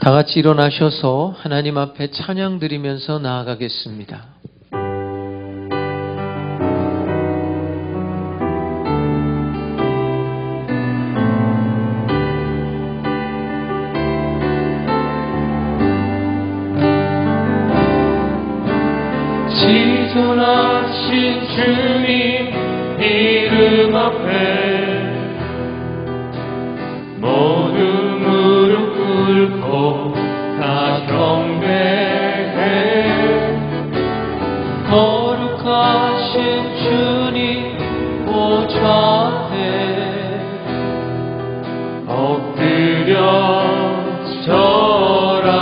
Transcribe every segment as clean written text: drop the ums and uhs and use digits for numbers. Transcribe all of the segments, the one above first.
다 같이 일어나셔서 하나님 앞에 찬양 드리면서 나아가겠습니다. 지존하신 주님 이름 앞에 모두 무릎 꿇고 다 경배해. 거룩하신 주님 보좌에 엎드려 절하세.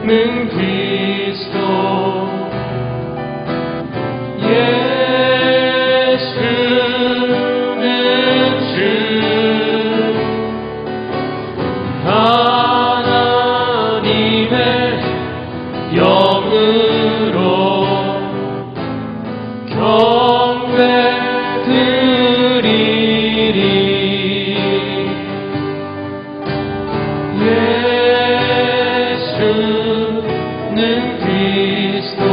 예수는 그리스도, 예수는 주, 하나님의 영으로 경배드리리. 예수는 그리스도,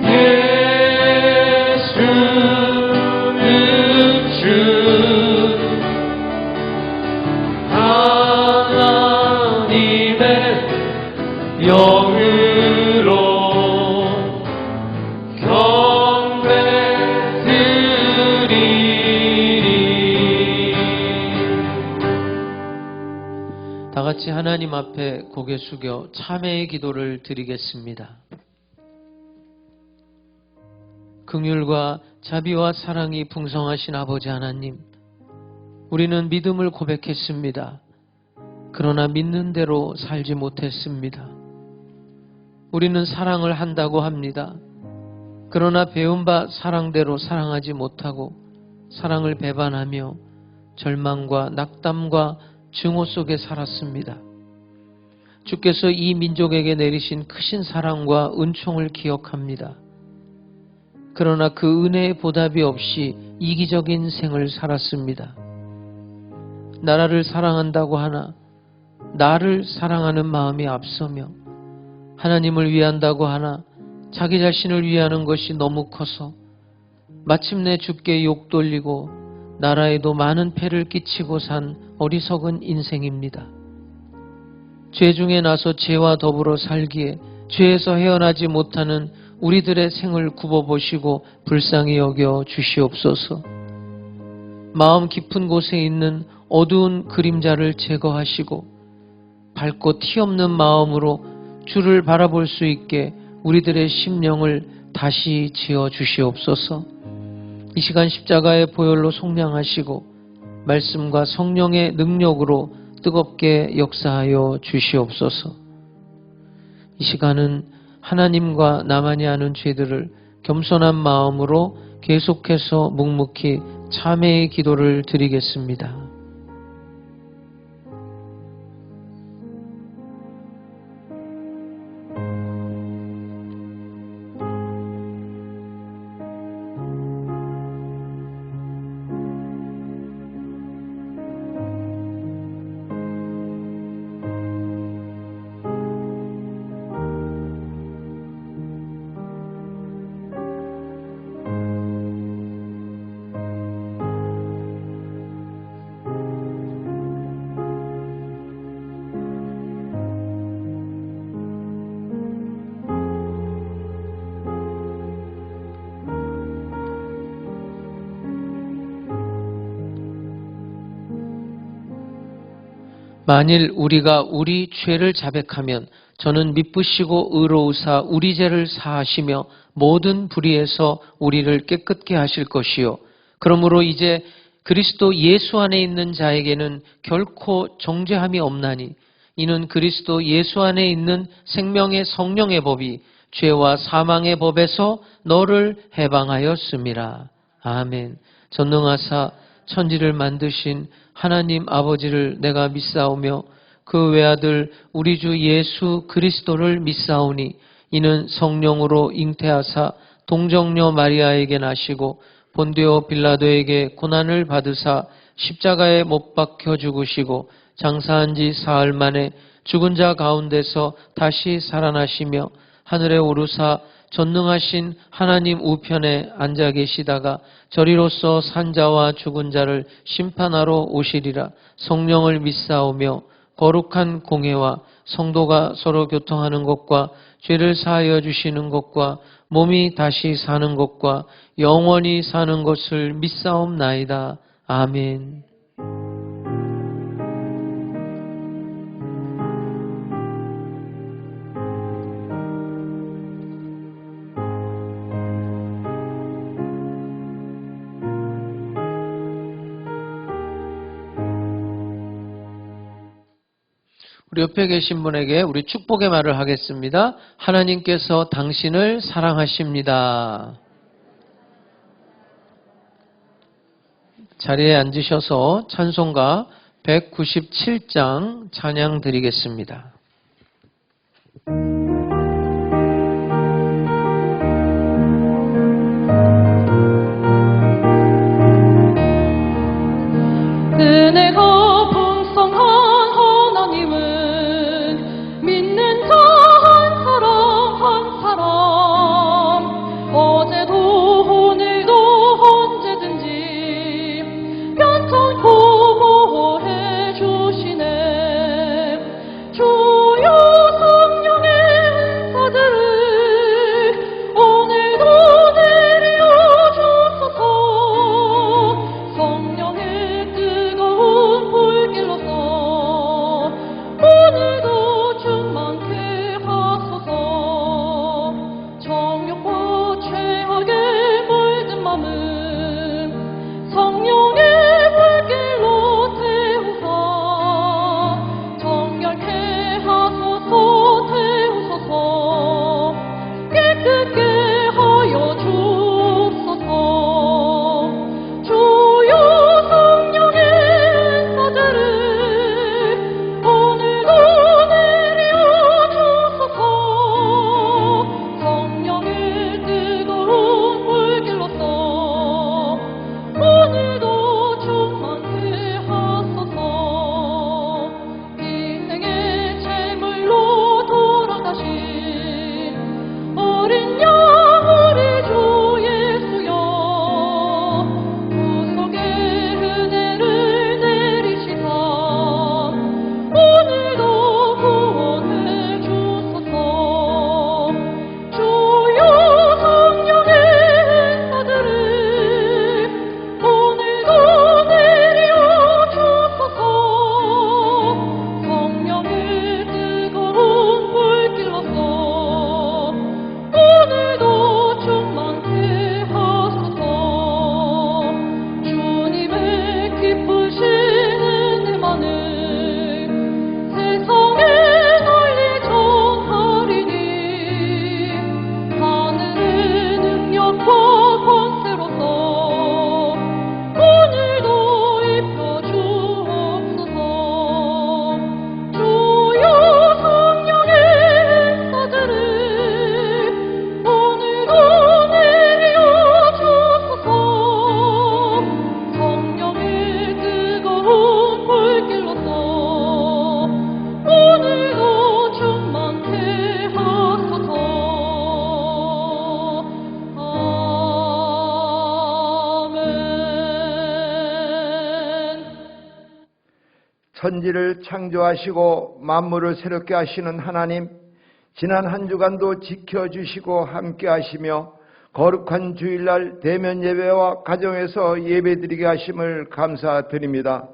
예수는 주, 하나님의 영으로 경배드리리. 다 같이 하나님 앞에 고개 숙여 참회의 기도를 드리겠습니다. 긍휼과 자비와 사랑이 풍성하신 아버지 하나님, 우리는 믿음을 고백했습니다. 그러나 믿는 대로 살지 못했습니다. 우리는 사랑을 한다고 합니다. 그러나 배운 바 사랑대로 사랑하지 못하고 사랑을 배반하며 절망과 낙담과 증오 속에 살았습니다. 주께서 이 민족에게 내리신 크신 사랑과 은총을 기억합니다. 그러나 그 은혜의 보답이 없이 이기적인 생을 살았습니다. 나라를 사랑한다고 하나 나를 사랑하는 마음이 앞서며 하나님을 위한다고 하나 자기 자신을 위하는 것이 너무 커서 마침내 주께 욕 돌리고 나라에도 많은 폐를 끼치고 산 어리석은 인생입니다. 죄 중에 나서 죄와 더불어 살기에 죄에서 헤어나지 못하는 우리들의 생을 굽어보시고 불쌍히 여겨 주시옵소서. 마음 깊은 곳에 있는 어두운 그림자를 제거하시고 밝고 티없는 마음으로 주를 바라볼 수 있게 우리들의 심령을 다시 지어 주시옵소서. 이 시간 십자가의 보혈로 속량하시고 말씀과 성령의 능력으로 뜨겁게 역사하여 주시옵소서. 이 시간은 하나님과 나만이 아는 죄들을 겸손한 마음으로 계속해서 묵묵히 참회의 기도를 드리겠습니다. 만일 우리가 우리 죄를 자백하면 저는 미쁘시고 의로우사 우리 죄를 사하시며 모든 불의에서 우리를 깨끗게 하실 것이요. 그러므로 이제 그리스도 예수 안에 있는 자에게는 결코 정죄함이 없나니 이는 그리스도 예수 안에 있는 생명의 성령의 법이 죄와 사망의 법에서 너를 해방하였음이라. 아멘. 전능하사 천지를 만드신 하나님 아버지를 내가 믿사오며 그 외아들 우리 주 예수 그리스도를 믿사오니 이는 성령으로 잉태하사 동정녀 마리아에게 나시고 본디오 빌라도에게 고난을 받으사 십자가에 못 박혀 죽으시고 장사한 지 사흘 만에 죽은 자 가운데서 다시 살아나시며 하늘에 오르사 전능하신 하나님 우편에 앉아 계시다가 저리로서 산자와 죽은 자를 심판하러 오시리라. 성령을 믿사오며 거룩한 공회와 성도가 서로 교통하는 것과 죄를 사하여 주시는 것과 몸이 다시 사는 것과 영원히 사는 것을 믿사옵나이다. 아멘. 우리 옆에 계신 분에게 우리 축복의 말을 하겠습니다. 하나님께서 당신을 사랑하십니다. 자리에 앉으셔서 찬송가 197장 찬양 드리겠습니다. 은혜가 풍성한 하나님은 믿는 자 한 사람 어제도 오늘도 언제든지 편찮고 보호해 주시네. 주여 성령의 은사들을 오늘도 내려 주소서. 성령의 뜨거운 불길로서 오늘도 충만케 하소서. 정욕과 죄악에 물든 맘은 성령의 불길로 태우사 정결케 하소서. 태우소서. 깨끗게 하여 주옵소서. 주여 성령의 은사들을 오늘도 내려 주소서. 성령의 뜨거운 불길로서 오늘도 충만케 하소서. 인생의 제물로 돌아가신 어린 양 우리 주 예수여 구속의 은혜를 내리시사 오늘도 구원해 주소서. 주여 성령의 은사들을 오늘도 내려 주소서. 성령의 뜨거운 불길로서 오늘도 충만케 하소서. 주님의 기쁘신 은혜만을 세상에 널리 전하리니 하늘의 능력과 권세로서 오늘도 입혀 주옵소서. 주여 성령의 은사들을 오늘도 내려 주소서. 성령의 뜨거운 불길로서 오늘도 충만케 하소서. 아멘. 천지를 창조하시고 만물을 새롭게 하시는 하나님, 지난 한 주간도 지켜주시고 함께하시며 거룩한 주일날 대면 예배와 가정에서 예배드리게 하심을 감사드립니다.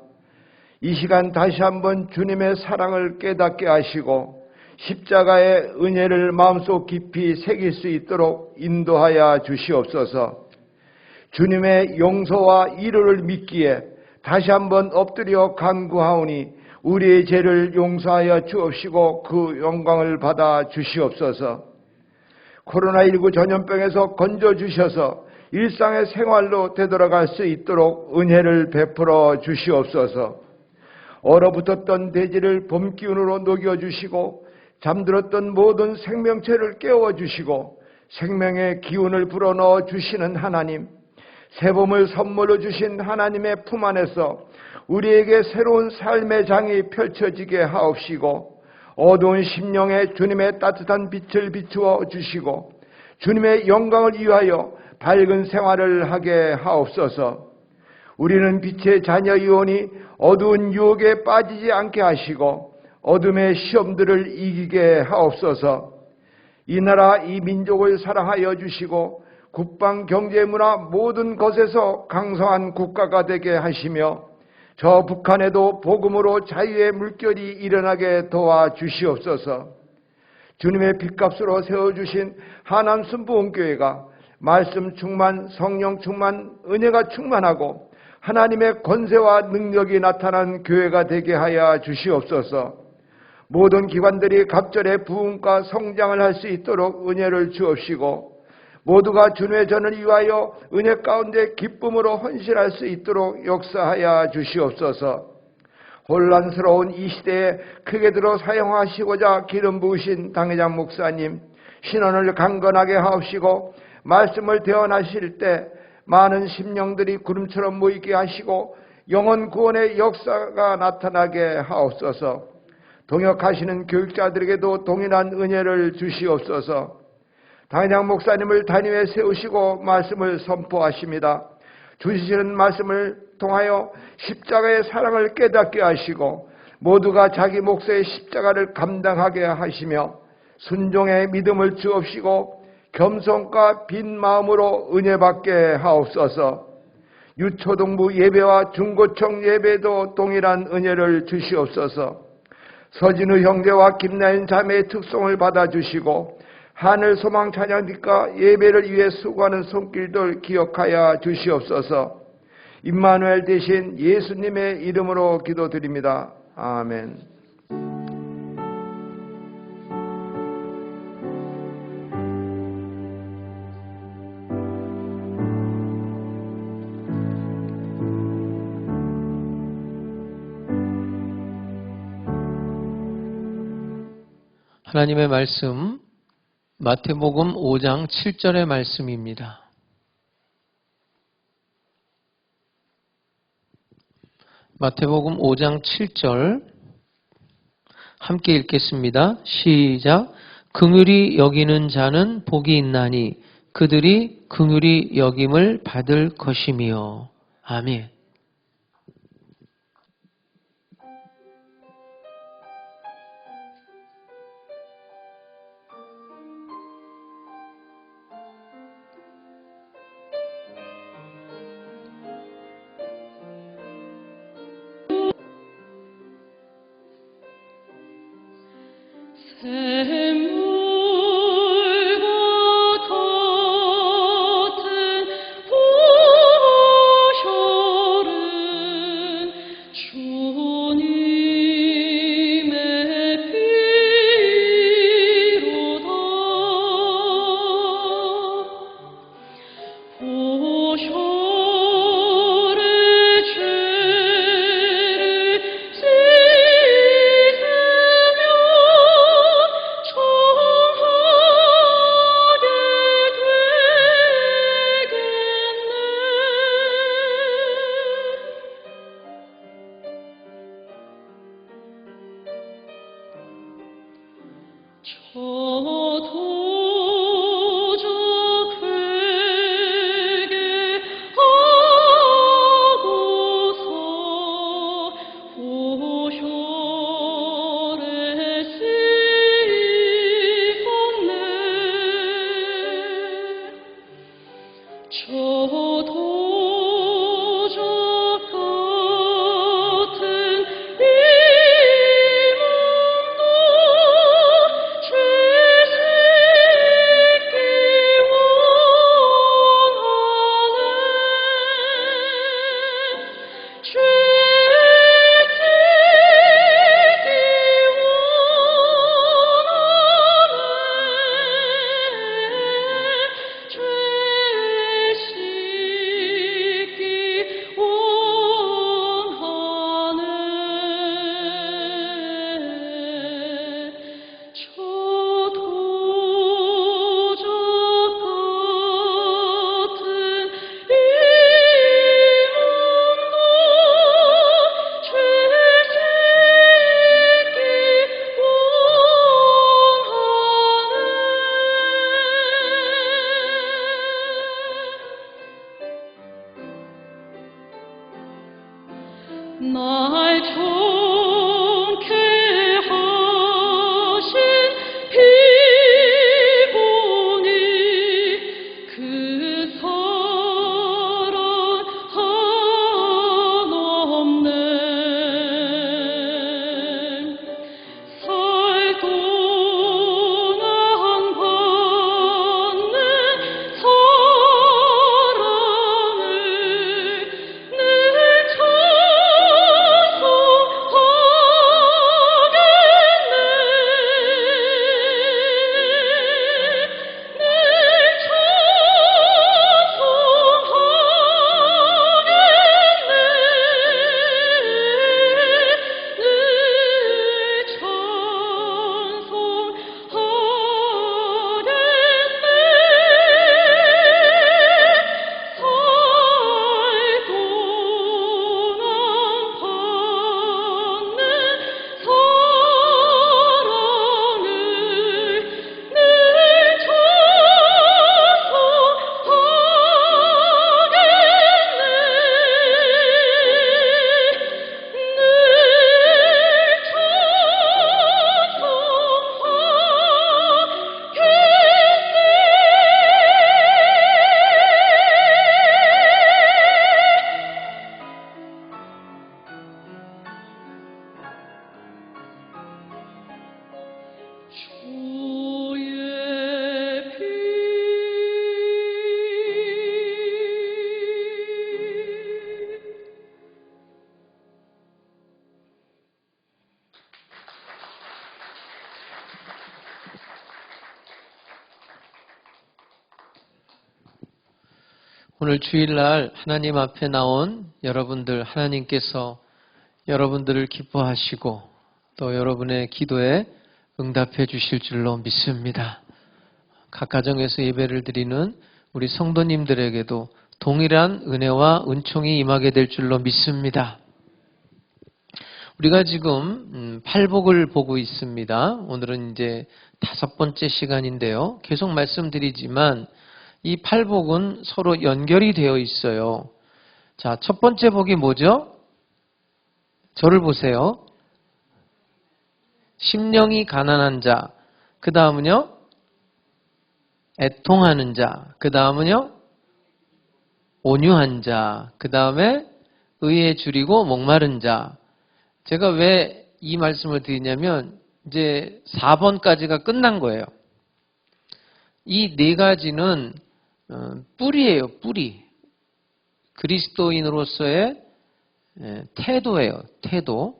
이 시간 다시 한번 주님의 사랑을 깨닫게 하시고 십자가의 은혜를 마음속 깊이 새길 수 있도록 인도하여 주시옵소서. 주님의 용서와 위로를 믿기에 다시 한번 엎드려 간구하오니 우리의 죄를 용서하여 주옵시고 그 영광을 받아 주시옵소서. 코로나19 전염병에서 건져주셔서 일상의 생활로 되돌아갈 수 있도록 은혜를 베풀어 주시옵소서. 얼어붙었던 대지를 봄기운으로 녹여주시고 잠들었던 모든 생명체를 깨워주시고 생명의 기운을 불어넣어 주시는 하나님, 새봄을 선물로 주신 하나님의 품 안에서 우리에게 새로운 삶의 장이 펼쳐지게 하옵시고, 어두운 심령에 주님의 따뜻한 빛을 비추어 주시고 주님의 영광을 위하여 밝은 생활을 하게 하옵소서. 우리는 빛의 자녀이오니 어두운 유혹에 빠지지 않게 하시고 어둠의 시험들을 이기게 하옵소서. 이 나라 이 민족을 사랑하여 주시고 국방 경제 문화 모든 것에서 강성한 국가가 되게 하시며 저 북한에도 복음으로 자유의 물결이 일어나게 도와주시옵소서. 주님의 핏값으로 세워주신 하남 순부원교회가 말씀 충만, 성령 충만, 은혜가 충만하고 하나님의 권세와 능력이 나타난 교회가 되게 하여 주시옵소서. 모든 기관들이 갑절의 부흥과 성장을 할 수 있도록 은혜를 주옵시고 모두가 주님의 전을 위하여 은혜 가운데 기쁨으로 헌신할 수 있도록 역사하여 주시옵소서. 혼란스러운 이 시대에 크게 들어 사용하시고자 기름 부으신 당회장 목사님, 신원을 강건하게 하옵시고 말씀을 대언하실 때 많은 심령들이 구름처럼 모이게 하시고 영혼 구원의 역사가 나타나게 하옵소서. 동역하시는 교육자들에게도 동일한 은혜를 주시옵소서. 당회장 목사님을 단임에 세우시고 말씀을 선포하십니다. 주시는 말씀을 통하여 십자가의 사랑을 깨닫게 하시고 모두가 자기 몫의 십자가를 감당하게 하시며 순종의 믿음을 주옵시고 겸손과 빈 마음으로 은혜 받게 하옵소서. 유초등부 예배와 중고청 예배도 동일한 은혜를 주시옵소서. 서진우 형제와 김나인 자매의 특송을 받아주시고 하늘 소망 찬양팀과 예배를 위해 수고하는 손길들 기억하여 주시옵소서. 임마누엘 대신 예수님의 이름으로 기도드립니다. 아멘. 하나님의 말씀 마태복음 5장 7절의 말씀입니다. 마태복음 5장 7절 함께 읽겠습니다. 시작. 긍휼히 여기는 자는 복이 있나니 그들이 긍휼히 여김을 받을 것이며. 아멘. 샘물과 같은 보혈은 주님의 피로다. 보혈의 죄를 씻으며 청하게 되겠네. 저도적 회개하고서 보혈에 씻었네. 저도적 같은 이름도 죄 짓기 원하네. 죄 짓기 원하네. 죄 씻기 날 좋게 하신 비보니 그 사랑 한없네. 살도 난 받는 사랑을 늘 주의 피 오늘 주일날 하나님 앞에 나온 여러분들, 하나님께서 여러분들을 기뻐하시고 또 여러분의 기도에 응답해 주실 줄로 믿습니다. 각 가정에서 예배를 드리는 우리 성도님들에게도 동일한 은혜와 은총이 임하게 될 줄로 믿습니다. 우리가 지금 팔복을 보고 있습니다. 오늘은 이제 5번째 시간인데요. 계속 말씀드리지만 이 팔복은 서로 연결이 되어 있어요. 자, 첫 번째 복이 뭐죠? 저를 보세요. 심령이 가난한 자. 그 다음은요? 애통하는 자. 그 다음은요? 온유한 자. 그 다음에 의에 줄이고 목마른 자. 제가 왜 이 말씀을 드리냐면 이제 4번까지가 끝난 거예요. 이 4가지는 뿌리예요. 뿌리. 그리스도인으로서의 태도예요. 태도.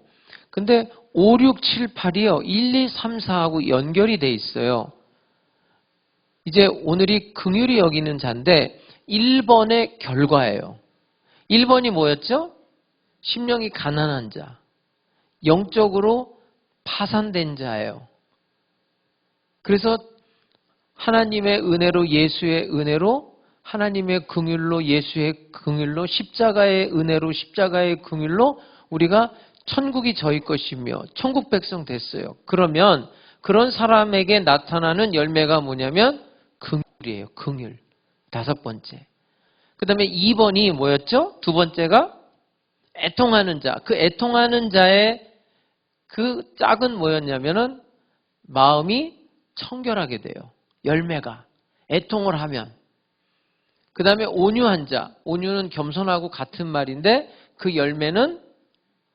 근데 5, 6, 7, 8이요. 1, 2, 3, 4하고 연결이 돼 있어요. 이제 오늘이 긍휼히 여기는 자인데 1번의 결과예요. 1번이 뭐였죠? 심령이 가난한 자. 영적으로 파산된 자예요. 그래서 하나님의 은혜로, 예수의 은혜로, 하나님의 긍휼로, 예수의 긍휼로, 십자가의 은혜로, 십자가의 긍휼로 우리가 천국이 저희 것이며 천국 백성 됐어요. 그러면 그런 사람에게 나타나는 열매가 뭐냐면 긍휼이에요. 긍휼. 5번째. 그 다음에 2번이 뭐였죠? 2번째가 애통하는 자. 그 애통하는 자의 그 짝은 뭐였냐면은 마음이 청결하게 돼요. 열매가. 애통을 하면. 그 다음에 온유한 자. 온유는 겸손하고 같은 말인데 그 열매는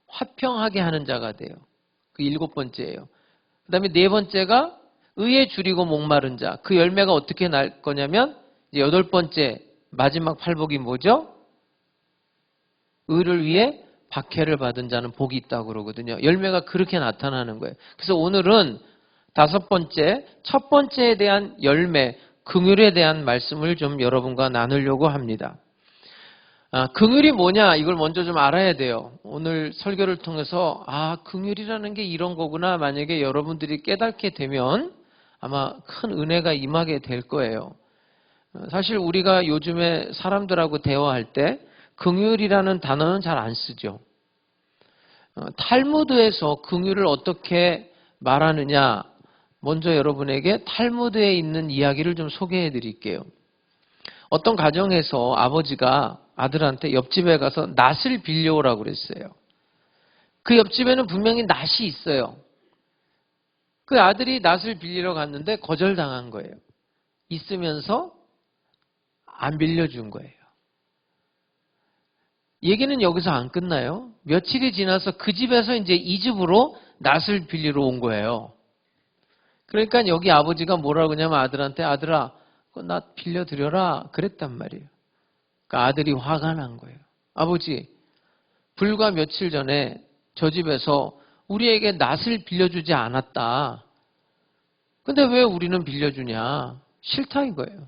화평하게 하는 자가 돼요. 그 7번째예요. 그 다음에 4번째가 의에 줄이고 목마른 자. 그 열매가 어떻게 날 거냐면 이제 8번째 마지막 팔복이 뭐죠? 의를 위해 박해를 받은 자는 복이 있다고 그러거든요. 열매가 그렇게 나타나는 거예요. 그래서 오늘은 5번째, 첫 번째에 대한 열매, 긍휼에 대한 말씀을 좀 여러분과 나누려고 합니다. 긍휼이 뭐냐? 이걸 먼저 좀 알아야 돼요. 오늘 설교를 통해서 긍휼이라는 게 이런 거구나. 만약에 여러분들이 깨닫게 되면 아마 큰 은혜가 임하게 될 거예요. 사실 우리가 요즘에 사람들하고 대화할 때 긍휼이라는 단어는 잘 안 쓰죠. 탈무드에서 긍휼을 어떻게 말하느냐? 먼저 여러분에게 탈무드에 있는 이야기를 좀 소개해 드릴게요. 어떤 가정에서 아버지가 아들한테 옆집에 가서 낫을 빌려오라고 그랬어요. 그 옆집에는 분명히 낫이 있어요. 그 아들이 낫을 빌리러 갔는데 거절당한 거예요. 있으면서 안 빌려준 거예요. 얘기는 여기서 안 끝나요. 며칠이 지나서 그 집에서 이제 이 집으로 낫을 빌리러 온 거예요. 그러니까 여기 아버지가 뭐라고 하냐면 아들한테 아들아 그거 낫 빌려드려라 그랬단 말이에요. 그러니까 아들이 화가 난 거예요. 아버지 불과 며칠 전에 저 집에서 우리에게 낫을 빌려주지 않았다. 근데 왜 우리는 빌려주냐? 싫다 이거예요.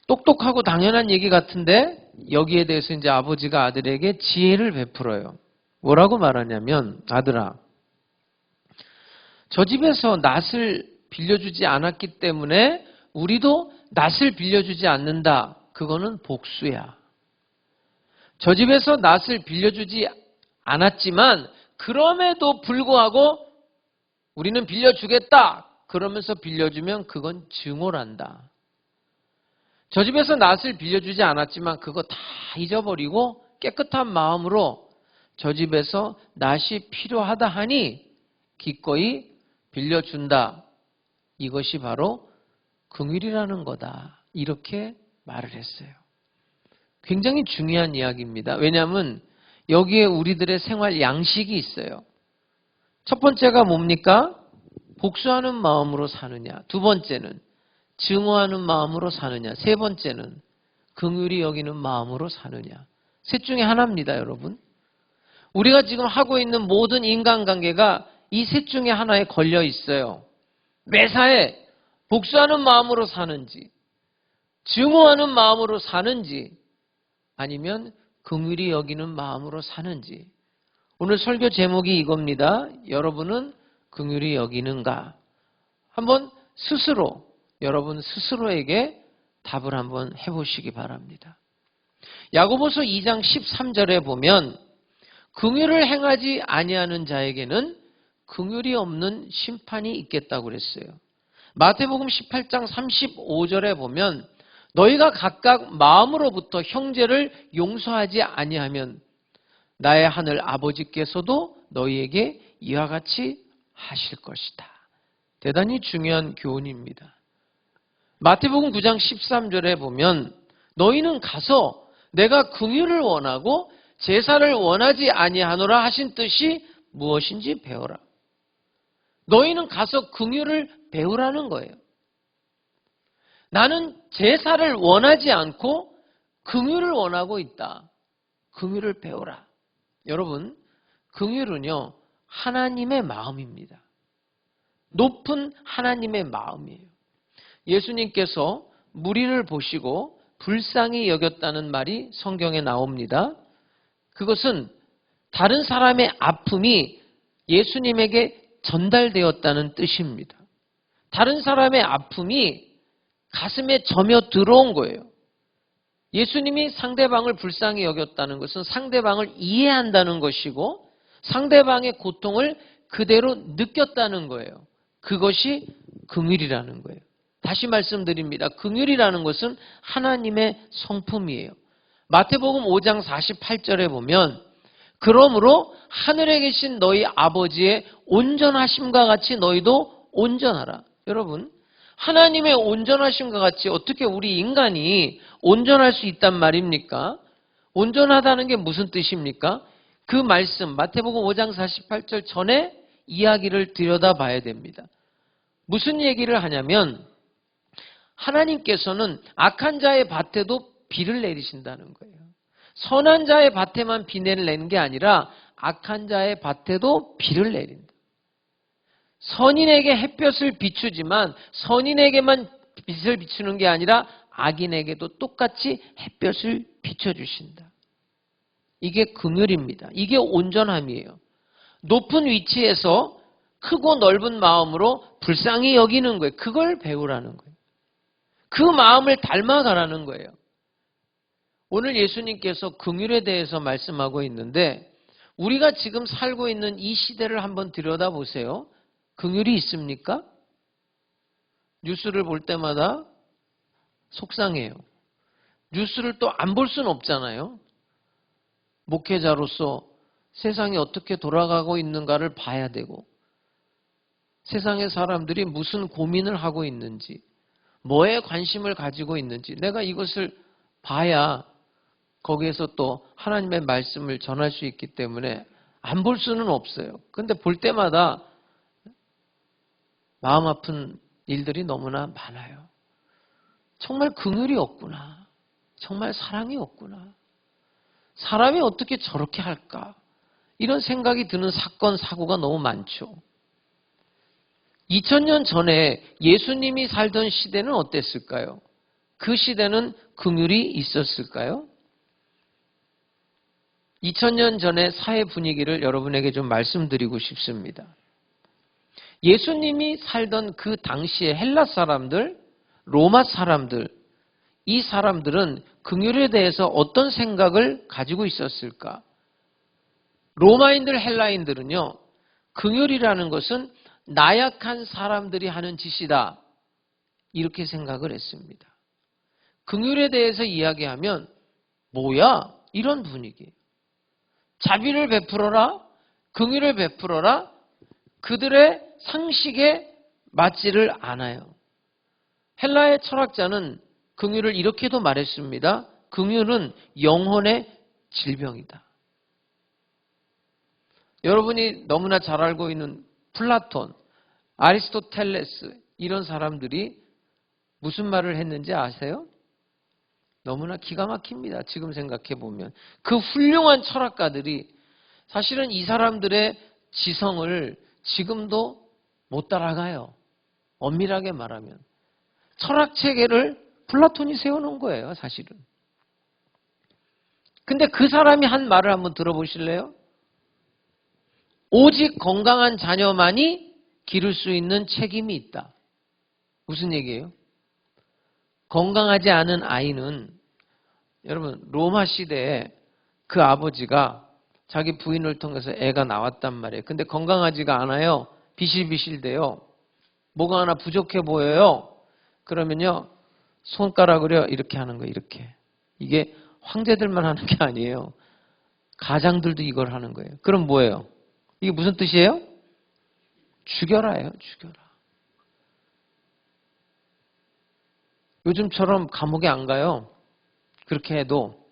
똑똑하고 당연한 얘기 같은데 여기에 대해서 이제 아버지가 아들에게 지혜를 베풀어요. 뭐라고 말하냐면 아들아 저 집에서 낫을 빌려주지 않았기 때문에 우리도 낫을 빌려주지 않는다. 그거는 복수야. 저 집에서 낫을 빌려주지 않았지만 그럼에도 불구하고 우리는 빌려주겠다. 그러면서 빌려주면 그건 증오란다. 저 집에서 낫을 빌려주지 않았지만 그거 다 잊어버리고 깨끗한 마음으로 저 집에서 낫이 필요하다 하니 기꺼이 빌려준다. 이것이 바로 긍휼이라는 거다. 이렇게 말을 했어요. 굉장히 중요한 이야기입니다. 왜냐하면 여기에 우리들의 생활 양식이 있어요. 첫 번째가 뭡니까? 복수하는 마음으로 사느냐. 두 번째는 증오하는 마음으로 사느냐. 세 번째는 긍휼히 여기는 마음으로 사느냐. 셋 중에 하나입니다, 여러분. 우리가 지금 하고 있는 모든 인간관계가 이 셋 중에 하나에 걸려 있어요. 매사에 복수하는 마음으로 사는지, 증오하는 마음으로 사는지, 아니면 긍휼히 여기는 마음으로 사는지. 오늘 설교 제목이 이겁니다. 여러분은 긍휼히 여기는가? 한번 스스로, 여러분 스스로에게 답을 한번 해보시기 바랍니다. 야고보서 2장 13절에 보면 긍휼을 행하지 아니하는 자에게는 긍휼이 없는 심판이 있겠다고 그랬어요. 마태복음 18장 35절에 보면 너희가 각각 마음으로부터 형제를 용서하지 아니하면 나의 하늘 아버지께서도 너희에게 이와 같이 하실 것이다. 대단히 중요한 교훈입니다. 마태복음 9장 13절에 보면 너희는 가서 내가 긍휼을 원하고 제사를 원하지 아니하노라 하신 뜻이 무엇인지 배워라. 너희는 가서 긍휼을 배우라는 거예요. 나는 제사를 원하지 않고 긍휼을 원하고 있다. 긍휼을 배우라. 여러분, 긍휼은요 하나님의 마음입니다. 높은 하나님의 마음이에요. 예수님께서 무리를 보시고 불쌍히 여겼다는 말이 성경에 나옵니다. 그것은 다른 사람의 아픔이 예수님에게 전달되었다는 뜻입니다. 다른 사람의 아픔이 가슴에 점여 들어온 거예요. 예수님이 상대방을 불쌍히 여겼다는 것은 상대방을 이해한다는 것이고 상대방의 고통을 그대로 느꼈다는 거예요. 그것이 긍휼이라는 거예요. 다시 말씀드립니다. 긍휼이라는 것은 하나님의 성품이에요. 마태복음 5장 48절에 보면 그러므로 하늘에 계신 너희 아버지의 온전하심과 같이 너희도 온전하라. 여러분, 하나님의 온전하심과 같이 어떻게 우리 인간이 온전할 수 있단 말입니까? 온전하다는 게 무슨 뜻입니까? 그 말씀 마태복음 5장 48절 전에 이야기를 들여다봐야 됩니다. 무슨 얘기를 하냐면 하나님께서는 악한 자의 밭에도 비를 내리신다는 거예요. 선한 자의 밭에만 비를 내는 게 아니라 악한 자의 밭에도 비를 내린다. 선인에게 햇볕을 비추지만 선인에게만 빛을 비추는 게 아니라 악인에게도 똑같이 햇볕을 비춰주신다. 이게 긍휼입니다. 이게 온전함이에요. 높은 위치에서 크고 넓은 마음으로 불쌍히 여기는 거예요. 그걸 배우라는 거예요. 그 마음을 닮아가라는 거예요. 오늘 예수님께서 긍휼에 대해서 말씀하고 있는데 우리가 지금 살고 있는 이 시대를 한번 들여다보세요. 긍휼이 있습니까? 뉴스를 볼 때마다 속상해요. 뉴스를 또 안 볼 수는 없잖아요. 목회자로서 세상이 어떻게 돌아가고 있는가를 봐야 되고, 세상의 사람들이 무슨 고민을 하고 있는지, 뭐에 관심을 가지고 있는지 내가 이것을 봐야 거기에서 또 하나님의 말씀을 전할 수 있기 때문에 안 볼 수는 없어요. 그런데 볼 때마다 마음 아픈 일들이 너무나 많아요. 정말 긍휼이 없구나. 정말 사랑이 없구나. 사람이 어떻게 저렇게 할까? 이런 생각이 드는 사건, 사고가 너무 많죠. 2000년 전에 예수님이 살던 시대는 어땠을까요? 그 시대는 긍휼이 있었을까요? 2000년 전의 사회 분위기를 여러분에게 좀 말씀드리고 싶습니다. 예수님이 살던 그 당시에 헬라 사람들, 로마 사람들, 이 사람들은 긍휼에 대해서 어떤 생각을 가지고 있었을까? 로마인들, 헬라인들은요, 긍휼이라는 것은 나약한 사람들이 하는 짓이다, 이렇게 생각을 했습니다. 긍휼에 대해서 이야기하면 뭐야? 이런 분위기. 자비를 베풀어라, 긍휼을 베풀어라, 그들의 상식에 맞지를 않아요. 헬라의 철학자는 긍휼을 이렇게도 말했습니다. 긍휼은 영혼의 질병이다. 여러분이 너무나 잘 알고 있는 플라톤, 아리스토텔레스, 이런 사람들이 무슨 말을 했는지 아세요? 너무나 기가 막힙니다. 지금 생각해 보면. 그 훌륭한 철학가들이 사실은 이 사람들의 지성을 지금도 못 따라가요. 엄밀하게 말하면. 철학 체계를 플라톤이 세워놓은 거예요, 사실은. 근데 그 사람이 한 말을 한번 들어보실래요? 오직 건강한 자녀만이 기를 수 있는 책임이 있다. 무슨 얘기예요? 건강하지 않은 아이는, 여러분, 로마 시대에 그 아버지가 자기 부인을 통해서 애가 나왔단 말이에요. 근데 건강하지가 않아요. 비실비실대요. 뭐가 하나 부족해 보여요. 그러면요, 손가락으로 이렇게 하는 거예요. 이렇게. 이게 황제들만 하는 게 아니에요. 가장들도 이걸 하는 거예요. 그럼 뭐예요? 이게 무슨 뜻이에요? 죽여라예요. 죽여라. 요즘처럼 감옥에 안 가요. 그렇게 해도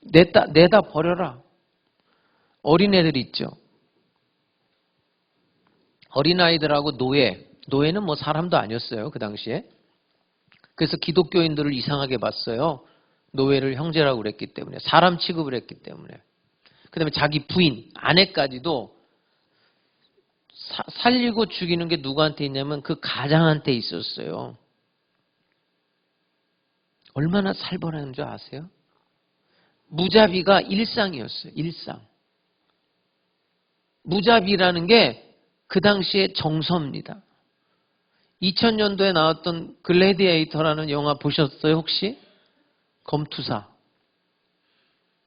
내다 버려라. 어린애들 있죠. 어린아이들하고 노예는 뭐 사람도 아니었어요, 그 당시에. 그래서 기독교인들을 이상하게 봤어요. 노예를 형제라고 그랬기 때문에, 사람 취급을 했기 때문에. 그 다음에 자기 부인, 아내까지도 살리고 죽이는 게 누구한테 있냐면 그 가장한테 있었어요. 얼마나 살벌한 줄 아세요? 무자비가 일상이었어요. 일상. 무자비라는 게 그 당시의 정서입니다. 2000년도에 나왔던 글래디에이터라는 영화 보셨어요, 혹시? 검투사.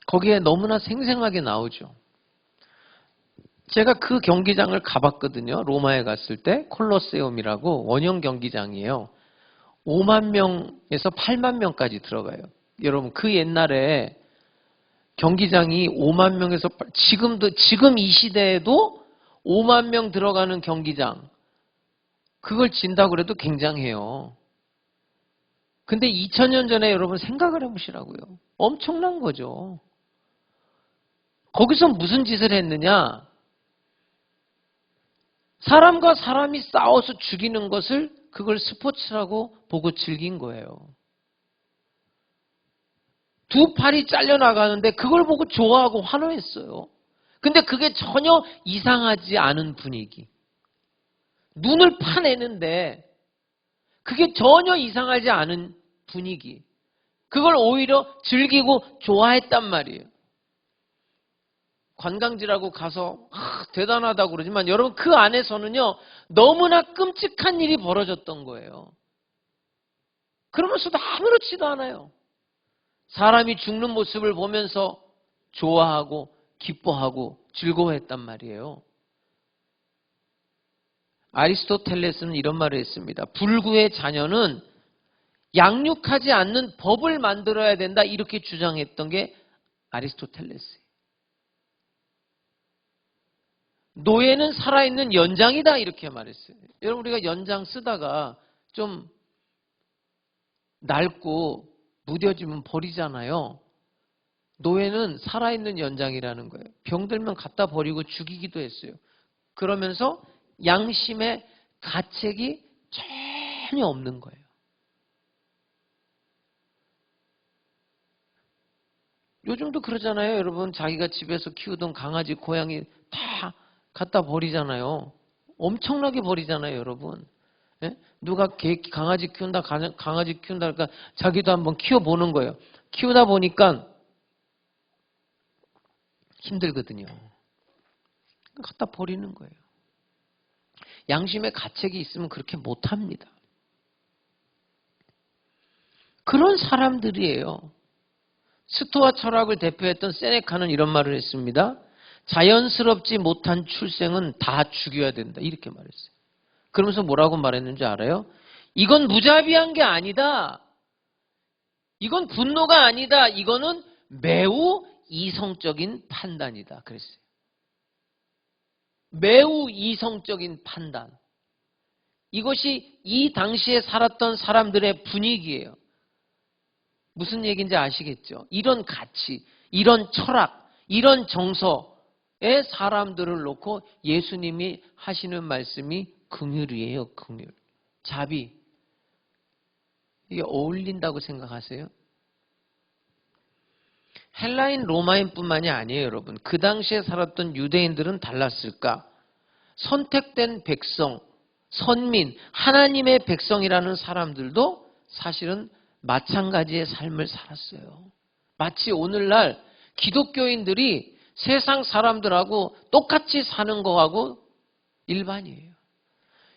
거기에 너무나 생생하게 나오죠. 제가 그 경기장을 가봤거든요. 로마에 갔을 때 콜로세움이라고 원형 경기장이에요. 5만 명에서 8만 명까지 들어가요. 여러분, 그 옛날에 경기장이 5만 명에서 지금 이 시대에도 5만 명 들어가는 경기장, 그걸 진다고 그래도 굉장해요. 근데 2000년 전에 여러분 생각을 해보시라고요. 엄청난 거죠. 거기서 무슨 짓을 했느냐? 사람과 사람이 싸워서 죽이는 것을 그걸 스포츠라고 보고 즐긴 거예요. 두 팔이 잘려나가는데 그걸 보고 좋아하고 환호했어요. 근데 그게 전혀 이상하지 않은 분위기. 눈을 파내는데 그게 전혀 이상하지 않은 분위기. 그걸 오히려 즐기고 좋아했단 말이에요. 관광지라고 가서 대단하다고 그러지만 여러분, 그 안에서는요, 너무나 끔찍한 일이 벌어졌던 거예요. 그러면서도 아무렇지도 않아요. 사람이 죽는 모습을 보면서 좋아하고 기뻐하고 즐거워했단 말이에요. 아리스토텔레스는 이런 말을 했습니다. 불구의 자녀는 양육하지 않는 법을 만들어야 된다, 이렇게 주장했던 게 아리스토텔레스. 노예는 살아있는 연장이다 이렇게 말했어요. 여러분 우리가 연장 쓰다가 좀 낡고 무뎌지면 버리잖아요. 노예는 살아있는 연장이라는 거예요. 병들면 갖다 버리고 죽이기도 했어요. 그러면서 양심의 가책이 전혀 없는 거예요. 요즘도 그러잖아요. 여러분 자기가 집에서 키우던 강아지, 고양이 다 갖다 버리잖아요. 엄청나게 버리잖아요, 여러분. 예? 누가 강아지 키운다, 강아지 키운다 그러니까 자기도 한번 키워보는 거예요. 키우다 보니까 힘들거든요. 갖다 버리는 거예요. 양심의 가책이 있으면 그렇게 못합니다. 그런 사람들이에요. 스토아 철학을 대표했던 세네카는 이런 말을 했습니다. 자연스럽지 못한 출생은 다 죽여야 된다. 이렇게 말했어요. 그러면서 뭐라고 말했는지 알아요? 이건 무자비한 게 아니다. 이건 분노가 아니다. 이거는 매우 이성적인 판단이다. 그랬어요. 매우 이성적인 판단. 이것이 이 당시에 살았던 사람들의 분위기예요. 무슨 얘기인지 아시겠죠? 이런 가치, 이런 철학, 이런 정서의 사람들을 놓고 예수님이 하시는 말씀이 긍휼이에요. 긍휼. 자비. 이게 어울린다고 생각하세요? 헬라인, 로마인뿐만이 아니에요, 여러분. 그 당시에 살았던 유대인들은 달랐을까? 선택된 백성, 선민, 하나님의 백성이라는 사람들도 사실은 마찬가지의 삶을 살았어요. 마치 오늘날 기독교인들이 세상 사람들하고 똑같이 사는 거하고 일반이에요.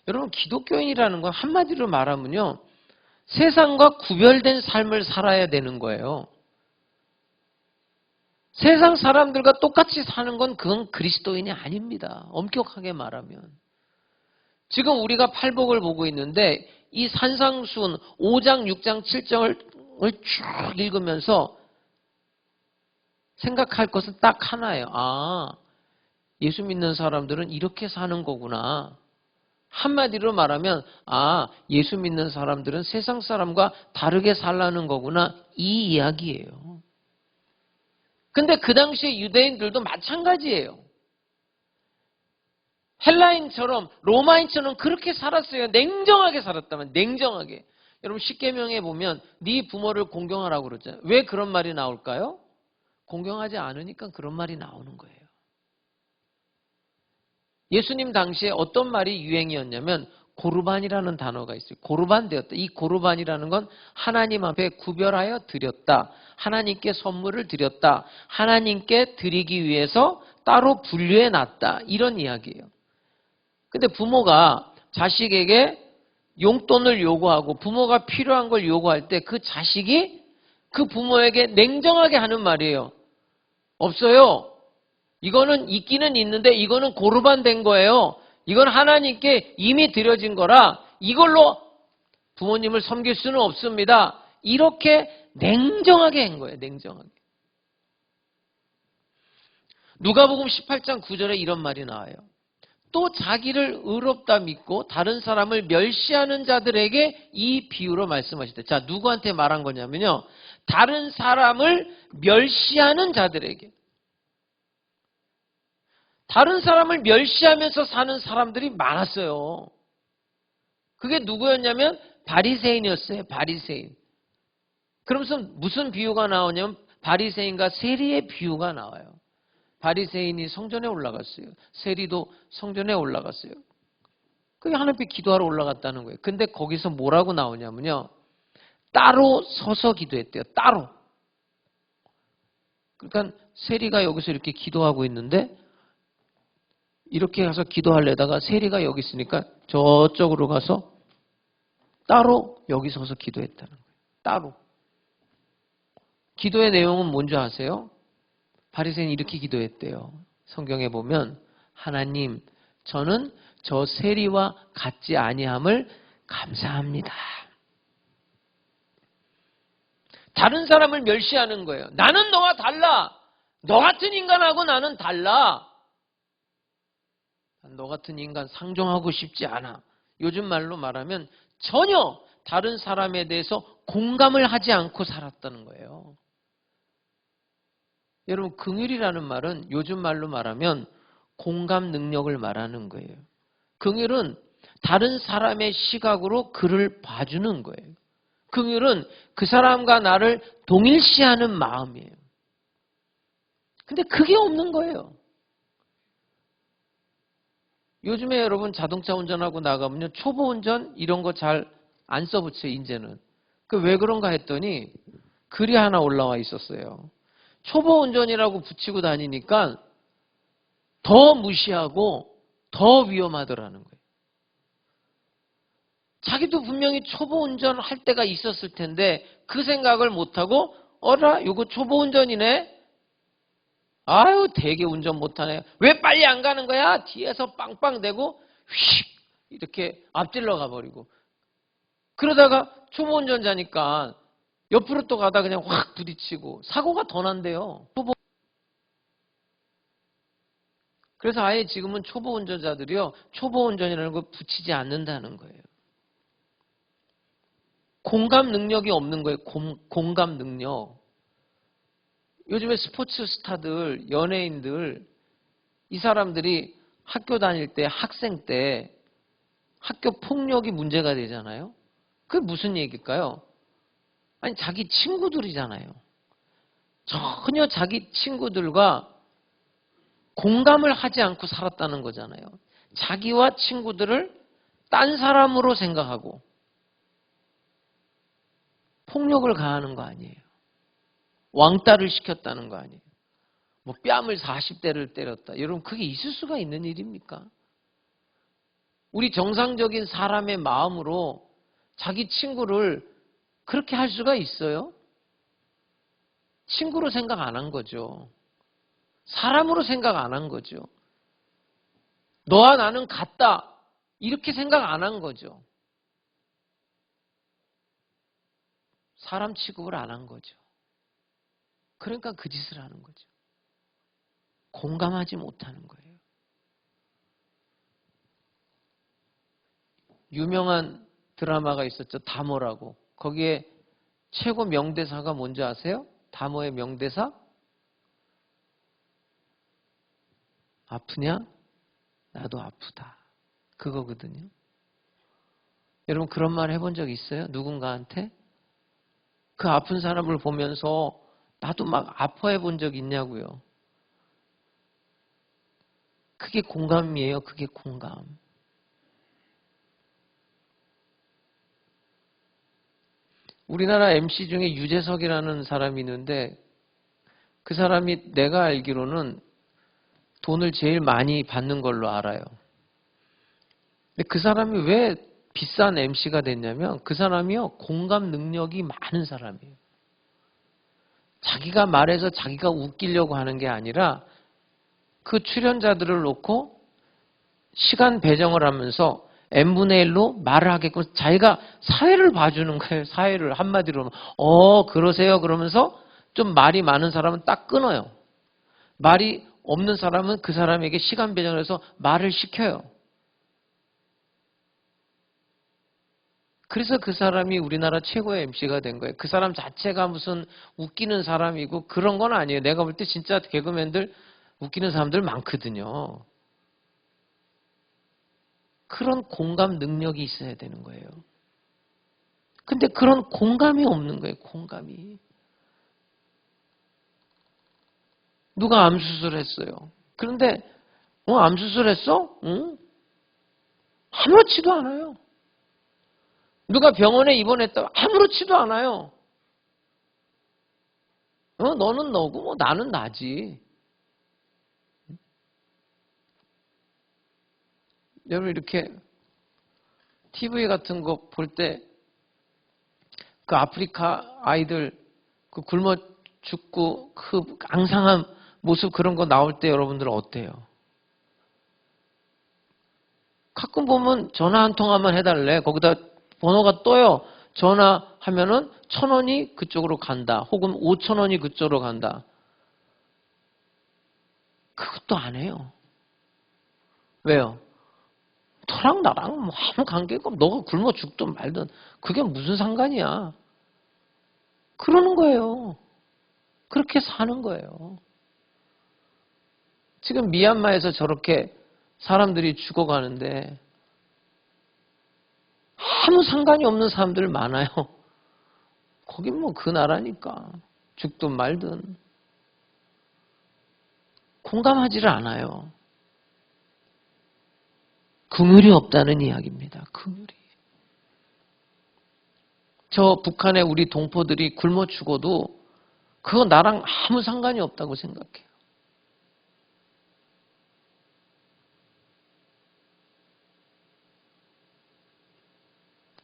여러분 기독교인이라는 건 한마디로 말하면요. 세상과 구별된 삶을 살아야 되는 거예요. 세상 사람들과 똑같이 사는 건 그건 그리스도인이 아닙니다. 엄격하게 말하면. 지금 우리가 팔복을 보고 있는데 이 산상수훈 5장, 6장, 7장을 쭉 읽으면서 생각할 것은 딱 하나예요. 아, 예수 믿는 사람들은 이렇게 사는 거구나. 한마디로 말하면 아, 예수 믿는 사람들은 세상 사람과 다르게 살라는 거구나. 이 이야기예요. 근데 그 당시에 유대인들도 마찬가지예요. 헬라인처럼 로마인처럼 그렇게 살았어요. 냉정하게 살았다면 냉정하게. 여러분 십계명에 보면 네 부모를 공경하라고 그러잖아요. 왜 그런 말이 나올까요? 공경하지 않으니까 그런 말이 나오는 거예요. 예수님 당시에 어떤 말이 유행이었냐면 고르반이라는 단어가 있어요. 고르반 되었다. 이 고르반이라는 건 하나님 앞에 구별하여 드렸다. 하나님께 선물을 드렸다. 하나님께 드리기 위해서 따로 분류해 놨다. 이런 이야기예요. 근데 부모가 자식에게 용돈을 요구하고 부모가 필요한 걸 요구할 때 그 자식이 그 부모에게 냉정하게 하는 말이에요. 없어요. 이거는 있기는 있는데 이거는 고르반 된 거예요. 이건 하나님께 이미 드려진 거라 이걸로 부모님을 섬길 수는 없습니다. 이렇게 냉정하게 한 거예요. 냉정하게. 누가복음 18장 9절에 이런 말이 나와요. 또 자기를 의롭다 믿고 다른 사람을 멸시하는 자들에게 이 비유로 말씀하시대. 자, 누구한테 말한 거냐면요. 다른 사람을 멸시하는 자들에게. 다른 사람을 멸시하면서 사는 사람들이 많았어요. 그게 누구였냐면 바리새인이었어요. 바리새인. 그러면서 무슨 비유가 나오냐면 바리새인과 세리의 비유가 나와요. 바리새인이 성전에 올라갔어요. 세리도 성전에 올라갔어요. 그게 하나님께 기도하러 올라갔다는 거예요. 근데 거기서 뭐라고 나오냐면요. 따로 서서 기도했대요. 따로. 그러니까 세리가 여기서 이렇게 기도하고 있는데 이렇게 가서 기도하려다가 세리가 여기 있으니까 저쪽으로 가서 따로 여기 서서 기도했다는 거예요. 따로. 기도의 내용은 뭔지 아세요? 바리새인이 이렇게 기도했대요. 성경에 보면 하나님, 저는 저 세리와 같지 아니함을 감사합니다. 다른 사람을 멸시하는 거예요. 나는 너와 달라. 너 같은 인간하고 나는 달라. 너 같은 인간 상종하고 싶지 않아. 요즘 말로 말하면 전혀 다른 사람에 대해서 공감을 하지 않고 살았다는 거예요. 여러분, 긍휼이라는 말은 요즘 말로 말하면 공감 능력을 말하는 거예요. 긍휼은 다른 사람의 시각으로 그를 봐주는 거예요. 긍휼은 그 사람과 나를 동일시하는 마음이에요. 근데 그게 없는 거예요. 요즘에 여러분 자동차 운전하고 나가면요, 초보 운전 이런 거 잘 안 써붙여요, 이제는. 그 왜 그런가 했더니 글이 하나 올라와 있었어요. 초보 운전이라고 붙이고 다니니까 더 무시하고 더 위험하더라는 거예요. 자기도 분명히 초보 운전할 때가 있었을 텐데 그 생각을 못하고 어라, 요거 초보 운전이네. 아유, 되게 운전 못하네. 왜 빨리 안 가는 거야? 뒤에서 빵빵대고 휙 이렇게 앞질러 가버리고. 그러다가 초보 운전자니까 옆으로 또 가다 그냥 확 부딪히고 사고가 더 난대요. 그래서 아예 지금은 초보 운전자들이요, 초보 운전이라는 걸 붙이지 않는다는 거예요. 공감 능력이 없는 거예요. 공감 능력. 요즘에 스포츠 스타들, 연예인들, 이 사람들이 학교 다닐 때, 학생 때 학교 폭력이 문제가 되잖아요. 그게 무슨 얘기일까요? 아니, 자기 친구들이잖아요. 전혀 자기 친구들과 공감을 하지 않고 살았다는 거잖아요. 자기와 친구들을 딴 사람으로 생각하고 폭력을 가하는 거 아니에요. 왕따를 시켰다는 거 아니에요. 뭐 뺨을 40대를 때렸다. 여러분, 그게 있을 수가 있는 일입니까? 우리 정상적인 사람의 마음으로 자기 친구를 그렇게 할 수가 있어요? 친구로 생각 안 한 거죠. 사람으로 생각 안 한 거죠. 너와 나는 같다. 이렇게 생각 안 한 거죠. 사람 취급을 안 한 거죠. 그러니까 그 짓을 하는 거죠. 공감하지 못하는 거예요. 유명한 드라마가 있었죠. 다모라고. 거기에 최고 명대사가 뭔지 아세요? 다모의 명대사? 아프냐? 나도 아프다. 그거거든요. 여러분, 그런 말 해본 적 있어요? 누군가한테? 그 아픈 사람을 보면서 나도 막 아파해 본 적 있냐고요. 그게 공감이에요. 그게 공감. 우리나라 MC 중에 유재석이라는 사람이 있는데 그 사람이 내가 알기로는 돈을 제일 많이 받는 걸로 알아요. 근데 그 사람이 왜 비싼 MC가 됐냐면 그 사람이요, 공감 능력이 많은 사람이에요. 자기가 말해서 자기가 웃기려고 하는 게 아니라 그 출연자들을 놓고 시간 배정을 하면서 n분의 1로 말을 하게끔 자기가 사회를 봐주는 거예요. 사회를 한마디로. 그러세요. 그러면서 좀 말이 많은 사람은 딱 끊어요. 말이 없는 사람은 그 사람에게 시간 배정을 해서 말을 시켜요. 그래서 그 사람이 우리나라 최고의 MC가 된 거예요. 그 사람 자체가 무슨 웃기는 사람이고 그런 건 아니에요. 내가 볼 때 진짜 개그맨들 웃기는 사람들 많거든요. 그런 공감 능력이 있어야 되는 거예요. 근데 그런 공감이 없는 거예요. 공감이. 누가 암 수술했어요. 그런데 암 수술했어? 응? 아무렇지도 않아요. 누가 병원에 입원했다? 아무렇지도 않아요. 너는 너고 뭐 나는 나지. 여러분, 이렇게 TV 같은 거 볼 때 그 아프리카 아이들 그 굶어 죽고 그 앙상한 모습 그런 거 나올 때 여러분들은 어때요? 가끔 보면 전화 한 통화만 해달래. 거기다 번호가 떠요. 전화하면은 1,000원이 그쪽으로 간다. 혹은 5,000원이 그쪽으로 간다. 그것도 안 해요. 왜요? 너랑 나랑 뭐 아무 관계가 없고 너가 굶어 죽든 말든 그게 무슨 상관이야. 그러는 거예요. 그렇게 사는 거예요. 지금 미얀마에서 저렇게 사람들이 죽어가는데 아무 상관이 없는 사람들 많아요. 거긴 뭐 그 나라니까 죽든 말든 공감하지를 않아요. 긍휼이 없다는 이야기입니다. 긍휼이. 저 북한의 우리 동포들이 굶어 죽어도 그거 나랑 아무 상관이 없다고 생각해요.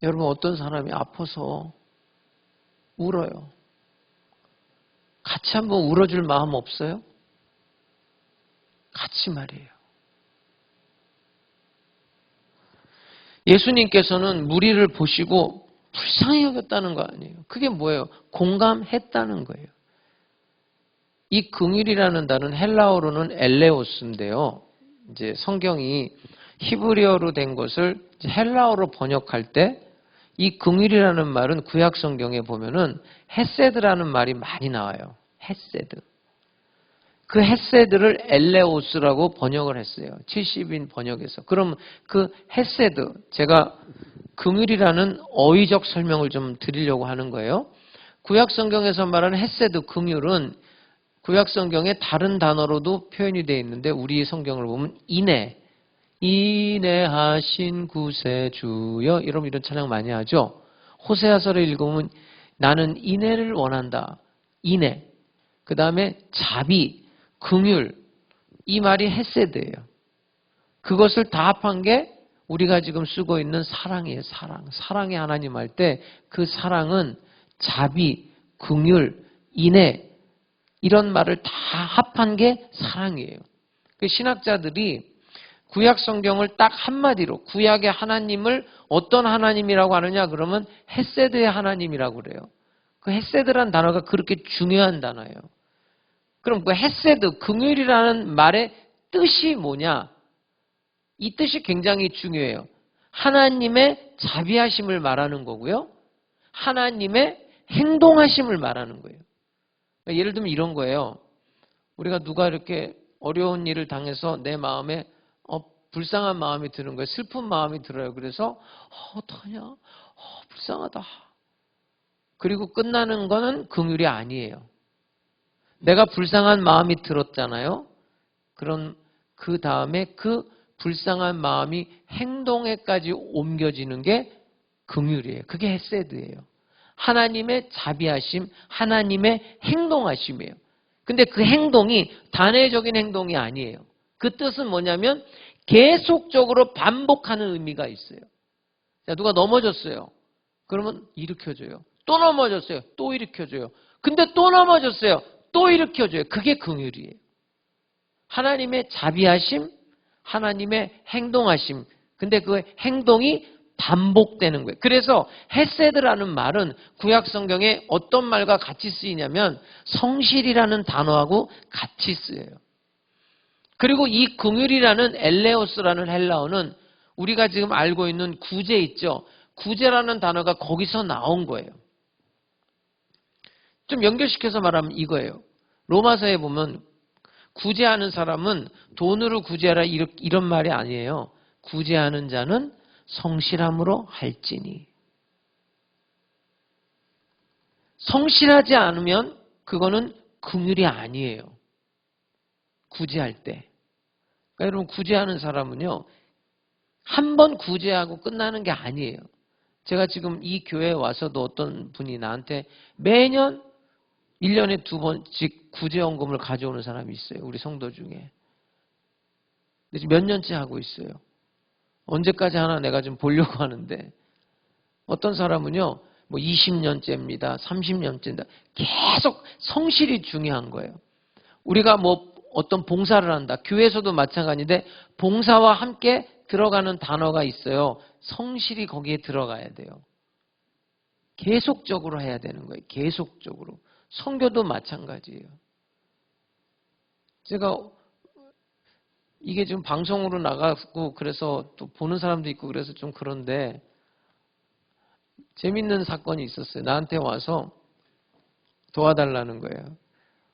여러분 어떤 사람이 아파서 울어요. 같이 한번 울어줄 마음 없어요? 같이 말이에요. 예수님께서는 무리를 보시고 불쌍히 여겼다는 거 아니에요. 그게 뭐예요? 공감했다는 거예요. 이 긍휼이라는 단어는 헬라어로는 엘레오스인데요. 이제 성경이 히브리어로 된 것을 헬라어로 번역할 때 이 긍휼이라는 말은 구약 성경에 보면은 헤세드라는 말이 많이 나와요. 헤세드. 그 헤세드를 엘레오스라고 번역을 했어요. 70인 번역에서. 그럼 그 헤세드, 제가 긍휼이라는 어휘적 설명을 좀 드리려고 하는 거예요. 구약 성경에서 말하는 헤세드, 긍휼은 구약 성경에 다른 단어로도 표현이 되어 있는데 우리 성경을 보면 인내하신 구세주여 이런 찬양 많이 하죠. 호세아서를 읽으면 나는 인내를 원한다. 인내. 그 다음에 자비, 긍휼. 이 말이 헤세드예요. 그것을 다 합한 게 우리가 지금 쓰고 있는 사랑이에요. 사랑의 하나님 할 때 그 사랑은 자비, 긍휼, 인내 이런 말을 다 합한 게 사랑이에요. 그 신학자들이 구약 성경을 딱 한마디로 구약의 하나님을 어떤 하나님이라고 하느냐 그러면 헤세드의 하나님이라고 그래요. 그 헤세드라는 단어가 그렇게 중요한 단어예요. 그럼 그 헤세드, 긍휼이라는 말의 뜻이 뭐냐? 이 뜻이 굉장히 중요해요. 하나님의 자비하심을 말하는 거고요. 하나님의 행동하심을 말하는 거예요. 예를 들면 이런 거예요. 우리가 누가 이렇게 어려운 일을 당해서 내 마음에 불쌍한 마음이 드는 거예요. 슬픈 마음이 들어요. 그래서 어떡하냐? 불쌍하다. 그리고 끝나는 거는 긍휼이 아니에요. 내가 불쌍한 마음이 들었잖아요. 그럼 그 다음에 그 불쌍한 마음이 행동에까지 옮겨지는 게 긍휼이에요. 그게 헤세드예요. 하나님의 자비하심, 하나님의 행동하심이에요. 근데 그 행동이 단회적인 행동이 아니에요. 그 뜻은 뭐냐면 계속적으로 반복하는 의미가 있어요. 자, 누가 넘어졌어요. 그러면 일으켜줘요. 또 넘어졌어요. 또 일으켜줘요. 근데 또 넘어졌어요. 또 일으켜줘요. 그게 긍휼이에요. 하나님의 자비하심, 하나님의 행동하심. 근데 그 행동이 반복되는 거예요. 그래서 헤세드라는 말은 구약 성경에 어떤 말과 같이 쓰이냐면 성실이라는 단어하고 같이 쓰여요. 그리고 이 긍휼이라는 엘레오스라는 헬라어는 우리가 지금 알고 있는 구제 있죠. 구제라는 단어가 거기서 나온 거예요. 좀 연결시켜서 말하면 이거예요. 로마서에 보면 구제하는 사람은 돈으로 구제하라 이런 말이 아니에요. 구제하는 자는 성실함으로 할지니. 성실하지 않으면 그거는 긍휼이 아니에요. 구제할 때. 그러니까 여러분 구제하는 사람은요. 한 번 구제하고 끝나는 게 아니에요. 제가 지금 이 교회에 와서도 어떤 분이 나한테 매년 1년에 2번씩 구제연금을 가져오는 사람이 있어요. 우리 성도 중에. 지금 몇 년째 하고 있어요. 언제까지 하나 내가 좀 보려고 하는데 어떤 사람은요. 뭐 20년째입니다. 30년째입니다. 계속 성실이 중요한 거예요. 우리가 뭐 어떤 봉사를 한다. 교회에서도 마찬가지인데 봉사와 함께 들어가는 단어가 있어요. 성실이 거기에 들어가야 돼요. 계속적으로 해야 되는 거예요. 계속적으로. 선교도 마찬가지예요. 제가 이게 지금 방송으로 나가고 그래서 또 보는 사람도 있고 그래서 좀 그런데 재밌는 사건이 있었어요. 나한테 와서 도와달라는 거예요.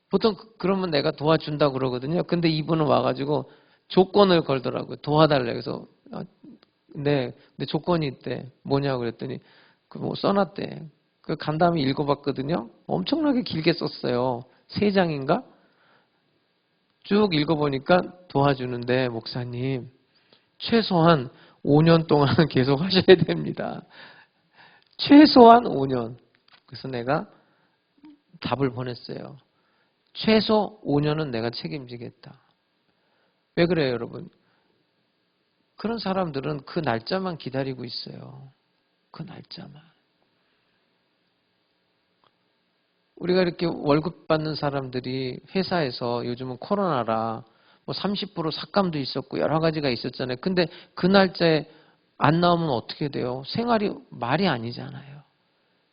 보통 그러면 내가 도와준다고 그러거든요. 근데 이분은 와가지고 조건을 걸더라고요. 도와달래. 그래서 네, 근데 조건이 있대. 뭐냐고 그랬더니 그 뭐 써놨대. 그 간 다음에 읽어봤거든요. 엄청나게 길게 썼어요. 3장인가? 쭉 읽어보니까 도와주는데 목사님 최소한 5년 동안은 계속 하셔야 됩니다. 최소한 5년. 그래서 내가 답을 보냈어요. 최소 5년은 내가 책임지겠다. 왜 그래요, 여러분? 그런 사람들은 그 날짜만 기다리고 있어요. 그 날짜만. 우리가 이렇게 월급 받는 사람들이 회사에서 요즘은 코로나라 뭐 30% 삭감도 있었고 여러 가지가 있었잖아요. 근데 그 날짜에 안 나오면 어떻게 돼요? 생활이 말이 아니잖아요.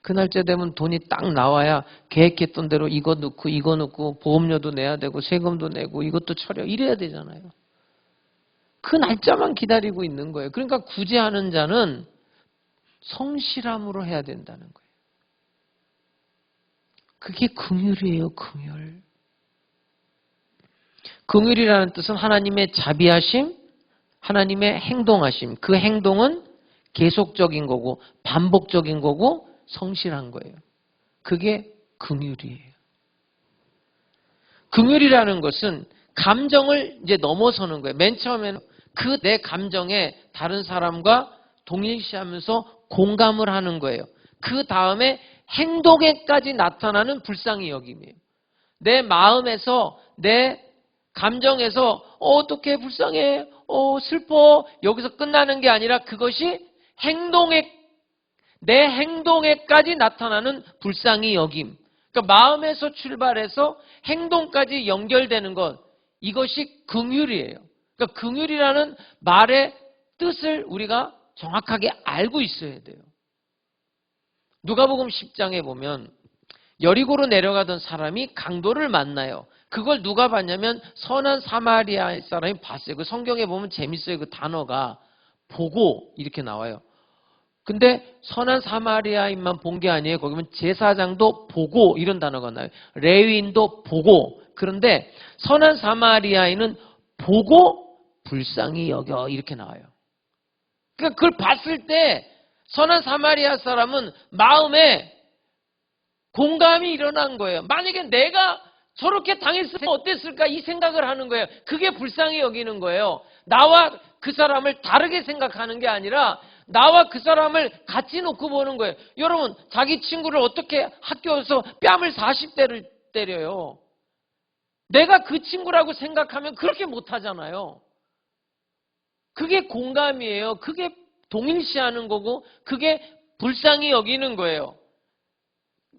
그 날짜 되면 돈이 딱 나와야 계획했던 대로 이거 넣고 보험료도 내야 되고 세금도 내고 이것도 처리하고 이래야 되잖아요. 그 날짜만 기다리고 있는 거예요. 그러니까 구제하는 자는 성실함으로 해야 된다는 거예요. 그게 긍휼이에요, 긍휼. 긍휼이라는 뜻은 하나님의 자비하심, 하나님의 행동하심. 그 행동은 계속적인 거고 반복적인 거고 성실한 거예요. 그게 긍휼이에요. 긍휼이라는 것은 감정을 이제 넘어서는 거예요. 맨 처음에는 그 내 감정에 다른 사람과 동일시하면서 공감을 하는 거예요. 그 다음에 행동에까지 나타나는 불쌍히 여김이에요. 내 마음에서 내 감정에서 어떻게 불쌍해, 슬퍼 여기서 끝나는 게 아니라 그것이 내 행동에까지 나타나는 불쌍히 여김. 그러니까 마음에서 출발해서 행동까지 연결되는 것, 이것이 긍휼이에요. 그러니까 긍휼이라는 말의 뜻을 우리가 정확하게 알고 있어야 돼요. 누가복음 10장에 보면 여리고로 내려가던 사람이 강도를 만나요. 그걸 누가 봤냐면 선한 사마리아 사람이 봤어요. 그 성경에 보면 재밌어요. 그 단어가 보고 이렇게 나와요. 근데 선한 사마리아인만 본 게 아니에요. 거기 보면 제사장도 보고 이런 단어가 나와요. 레위인도 보고. 그런데 선한 사마리아인은 보고 불쌍히 여겨 이렇게 나와요. 그러니까 그걸 봤을 때 선한 사마리아 사람은 마음에 공감이 일어난 거예요. 만약에 내가 저렇게 당했으면 어땠을까 이 생각을 하는 거예요. 그게 불쌍히 여기는 거예요. 나와 그 사람을 다르게 생각하는 게 아니라 나와 그 사람을 같이 놓고 보는 거예요. 여러분 자기 친구를 어떻게 학교에서 뺨을 40대를 때려요. 내가 그 친구라고 생각하면 그렇게 못하잖아요. 그게 공감이에요. 그게 동일시하는 거고 그게 불쌍히 여기는 거예요.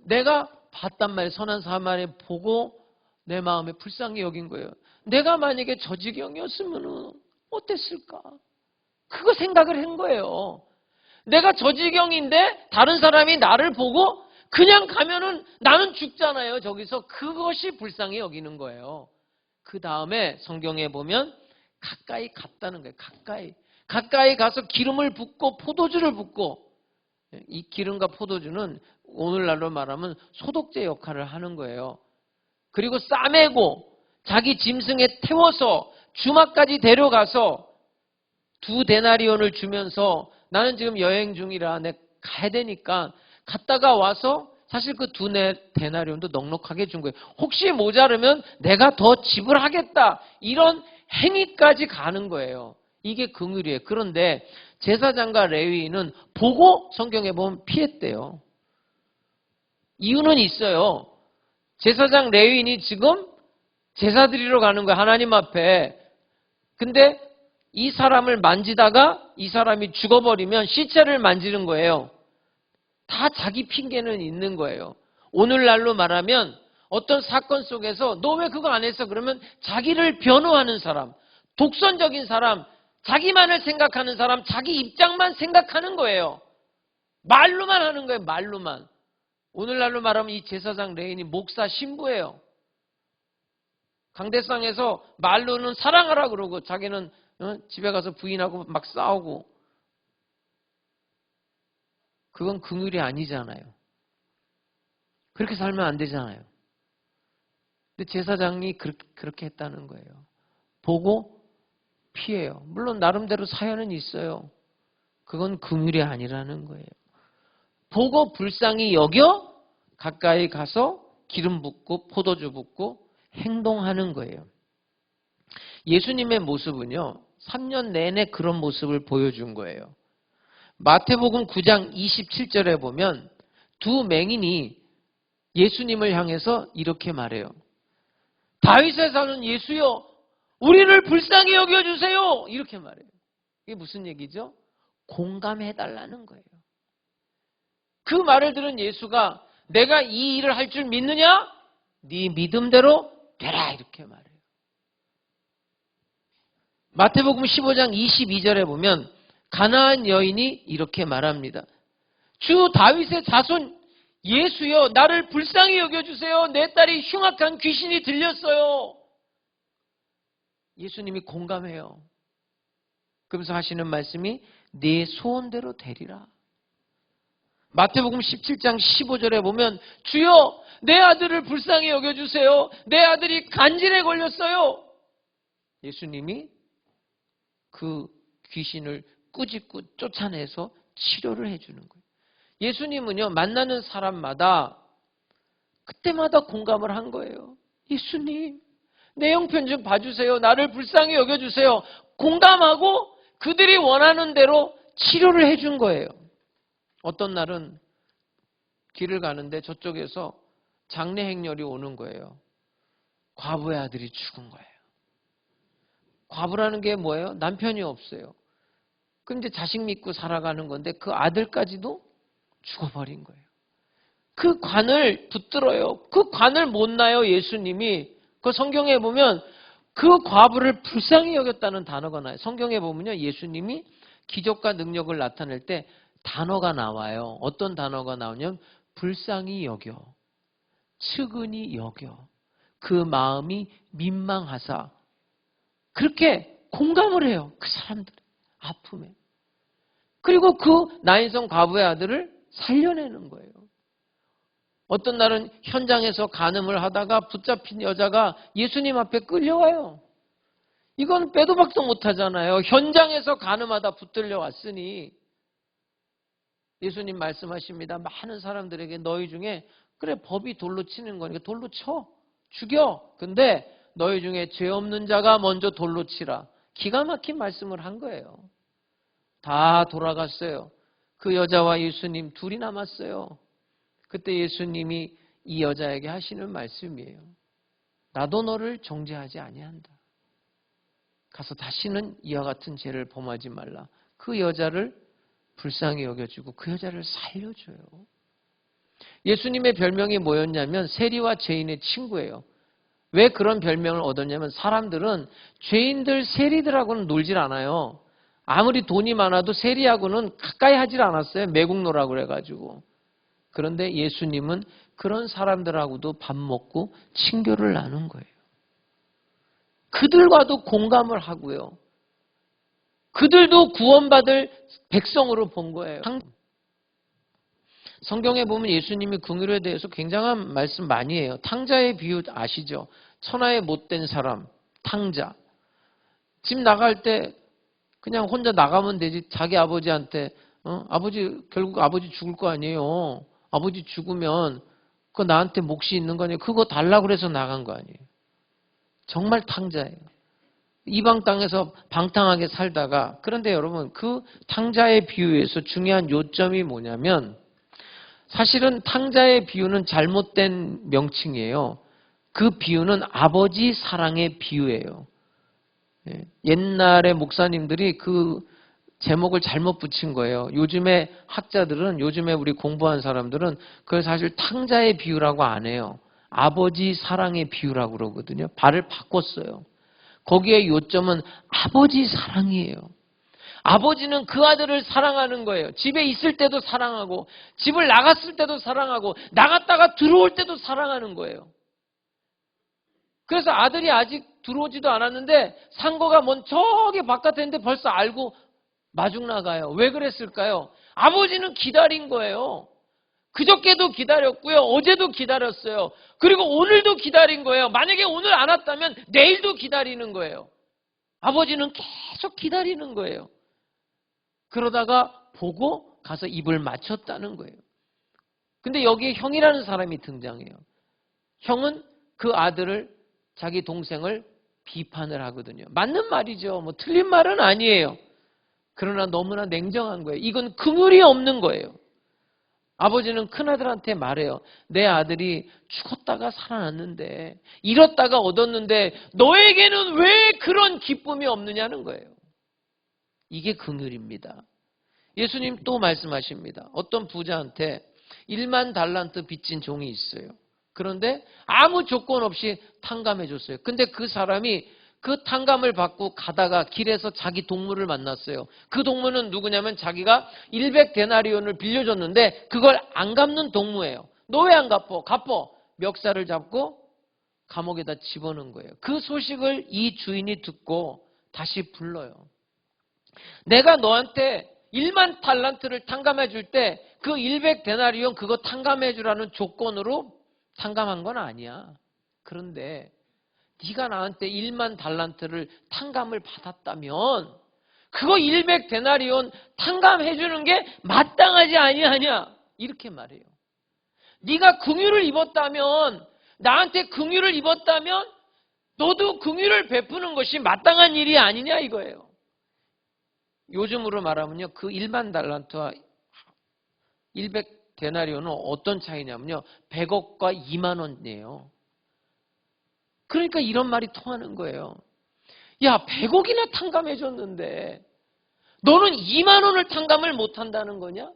내가 봤단 말이에요. 선한 사마리아 보고 내 마음에 불쌍히 여긴 거예요. 내가 만약에 저 지경이었으면 어땠을까? 그거 생각을 한 거예요. 내가 저 지경인데 다른 사람이 나를 보고 그냥 가면은 나는 죽잖아요. 저기서 그것이 불쌍히 여기는 거예요. 그 다음에 성경에 보면 가까이 갔다는 거예요. 가까이 가서 기름을 붓고 포도주를 붓고, 이 기름과 포도주는 오늘날로 말하면 소독제 역할을 하는 거예요. 그리고 싸매고 자기 짐승에 태워서 주막까지 데려가서 2데나리온을 주면서 나는 지금 여행 중이라 내가 가야 되니까 갔다가 와서 사실 그 2데나리온도 넉넉하게 준 거예요. 혹시 모자르면 내가 더 지불하겠다. 이런 행위까지 가는 거예요. 이게 긍휼이에요. 그런데 제사장과 레위인은 보고 성경에 보면 피했대요. 이유는 있어요. 제사장 레위인이 지금 제사 드리러 가는 거예요. 하나님 앞에. 근데 이 사람을 만지다가 이 사람이 죽어버리면 시체를 만지는 거예요. 다 자기 핑계는 있는 거예요. 오늘날로 말하면 어떤 사건 속에서 너 왜 그거 안 했어? 그러면 자기를 변호하는 사람, 독선적인 사람, 자기만을 생각하는 사람, 자기 입장만 생각하는 거예요. 말로만 하는 거예요. 말로만. 오늘날로 말하면 이 제사장 레인이 목사 신부예요. 강대상에서 말로는 사랑하라 그러고 자기는 집에 가서 부인하고 막 싸우고. 그건 긍휼이 아니잖아요. 그렇게 살면 안 되잖아요. 근데 제사장이 그렇게 했다는 거예요. 보고 피해요. 물론 나름대로 사연은 있어요. 그건 긍휼이 아니라는 거예요. 보고 불쌍히 여겨 가까이 가서 기름 붓고 포도주 붓고 행동하는 거예요. 예수님의 모습은요, 3년 내내 그런 모습을 보여준 거예요. 마태복음 9장 27절에 보면 두 맹인이 예수님을 향해서 이렇게 말해요. 다윗에 사는 예수여, 우리를 불쌍히 여겨주세요. 이렇게 말해요. 이게 무슨 얘기죠? 공감해달라는 거예요. 그 말을 들은 예수가 내가 이 일을 할 줄 믿느냐? 네 믿음대로 되라. 이렇게 말해요. 마태복음 15장 22절에 보면 가나안 여인이 이렇게 말합니다. 주 다윗의 자손 예수여, 나를 불쌍히 여겨주세요. 내 딸이 흉악한 귀신이 들렸어요. 예수님이 공감해요. 그러면서 하시는 말씀이 네 소원대로 되리라. 마태복음 17장 15절에 보면 주여, 내 아들을 불쌍히 여겨주세요. 내 아들이 간질에 걸렸어요. 예수님이 그 귀신을 꾸짖고 쫓아내서 치료를 해주는 거예요. 예수님은요, 만나는 사람마다 그때마다 공감을 한 거예요. 예수님, 내 형편 좀 봐주세요. 나를 불쌍히 여겨주세요. 공감하고 그들이 원하는 대로 치료를 해준 거예요. 어떤 날은 길을 가는데 저쪽에서 장례 행렬이 오는 거예요. 과부의 아들이 죽은 거예요. 과부라는 게 뭐예요? 남편이 없어요. 그럼 이제 자식 믿고 살아가는 건데 그 아들까지도 죽어버린 거예요. 그 관을 붙들어요. 그 관을 못 놔요, 예수님이. 그 성경에 보면 그 과부를 불쌍히 여겼다는 단어가 나와요. 성경에 보면요, 예수님이 기적과 능력을 나타낼 때 단어가 나와요. 어떤 단어가 나오냐면 불쌍히 여겨, 측은히 여겨, 그 마음이 민망하사. 그렇게 공감을 해요. 그 사람들의 아픔에. 그리고 그 나인성 과부의 아들을 살려내는 거예요. 어떤 날은 현장에서 간음을 하다가 붙잡힌 여자가 예수님 앞에 끌려와요. 이건 빼도 박도 못하잖아요. 현장에서 간음하다 붙들려 왔으니 예수님 말씀하십니다. 많은 사람들에게 너희 중에 그래 법이 돌로 치는 거니까 돌로 쳐. 죽여. 근데 너희 중에 죄 없는 자가 먼저 돌로 치라. 기가 막힌 말씀을 한 거예요. 다 돌아갔어요. 그 여자와 예수님 둘이 남았어요. 그때 예수님이 이 여자에게 하시는 말씀이에요. 나도 너를 정죄하지 아니한다. 가서 다시는 이와 같은 죄를 범하지 말라. 그 여자를 불쌍히 여겨주고 그 여자를 살려줘요. 예수님의 별명이 뭐였냐면 세리와 죄인의 친구예요. 왜 그런 별명을 얻었냐면 사람들은 죄인들, 세리들하고는 놀질 않아요. 아무리 돈이 많아도 세리하고는 가까이 하질 않았어요. 매국노라고 그래가지고. 그런데 예수님은 그런 사람들하고도 밥 먹고 친교를 나눈 거예요. 그들과도 공감을 하고요. 그들도 구원받을 백성으로 본 거예요. 성경에 보면 예수님이 긍휼에 대해서 굉장한 말씀 많이 해요. 탕자의 비유 아시죠? 천하의 못된 사람, 탕자. 집 나갈 때 그냥 혼자 나가면 되지. 자기 아버지한테 아버지 결국 아버지 죽을 거 아니에요. 아버지 죽으면 그거 나한테 몫이 있는 거 아니에요. 그거 달라고 그래서 나간 거 아니에요. 정말 탕자예요. 이방 땅에서 방탕하게 살다가 그런데 여러분 그 탕자의 비유에서 중요한 요점이 뭐냐면 사실은 탕자의 비유는 잘못된 명칭이에요. 그 비유는 아버지 사랑의 비유예요. 옛날에 목사님들이 그 제목을 잘못 붙인 거예요. 요즘에 학자들은, 요즘에 우리 공부한 사람들은 그걸 사실 탕자의 비유라고 안 해요. 아버지 사랑의 비유라고 그러거든요. 발을 바꿨어요. 거기에 요점은 아버지 사랑이에요. 아버지는 그 아들을 사랑하는 거예요. 집에 있을 때도 사랑하고, 집을 나갔을 때도 사랑하고, 나갔다가 들어올 때도 사랑하는 거예요. 그래서 아들이 아직 들어오지도 않았는데 상거가 먼 저기 바깥에 있는데 벌써 알고 마중 나가요. 왜 그랬을까요? 아버지는 기다린 거예요. 그저께도 기다렸고요. 어제도 기다렸어요. 그리고 오늘도 기다린 거예요. 만약에 오늘 안 왔다면 내일도 기다리는 거예요. 아버지는 계속 기다리는 거예요. 그러다가 보고 가서 입을 맞췄다는 거예요. 근데 여기에 형이라는 사람이 등장해요. 형은 그 아들을, 자기 동생을 비판을 하거든요. 맞는 말이죠. 뭐 틀린 말은 아니에요. 그러나 너무나 냉정한 거예요. 이건 긍휼이 없는 거예요. 아버지는 큰아들한테 말해요. 내 아들이 죽었다가 살아났는데, 잃었다가 얻었는데 너에게는 왜 그런 기쁨이 없느냐는 거예요. 이게 긍휼입니다. 예수님 또 말씀하십니다. 어떤 부자한테 1만 달란트 빚진 종이 있어요. 그런데 아무 조건 없이 탕감해 줬어요. 근데 그 사람이 그 탕감을 받고 가다가 길에서 자기 동무를 만났어요. 그 동무는 누구냐면 자기가 100데나리온을 빌려줬는데 그걸 안 갚는 동무예요. 너 왜 안 갚어? 갚어. 멱살을 잡고 감옥에다 집어넣은 거예요. 그 소식을 이 주인이 듣고 다시 불러요. 내가 너한테 1만 달란트를 탕감해 줄 때 그 100데나리온 그거 탕감해 주라는 조건으로 탕감한 건 아니야. 그런데 네가 나한테 1만 달란트를 탕감을 받았다면 그거 100데나리온 탕감해 주는 게 마땅하지 아니하냐? 이렇게 말해요. 네가 긍휼을 입었다면, 나한테 긍휼을 입었다면 너도 긍휼을 베푸는 것이 마땅한 일이 아니냐 이거예요. 요즘으로 말하면요, 그 1만 달란트와 100데나리온은 어떤 차이냐면요, 100억과 2만 원이에요. 그러니까 이런 말이 통하는 거예요. 야, 100억이나 탕감해 줬는데 너는 2만 원을 탕감을 못 한다는 거냐?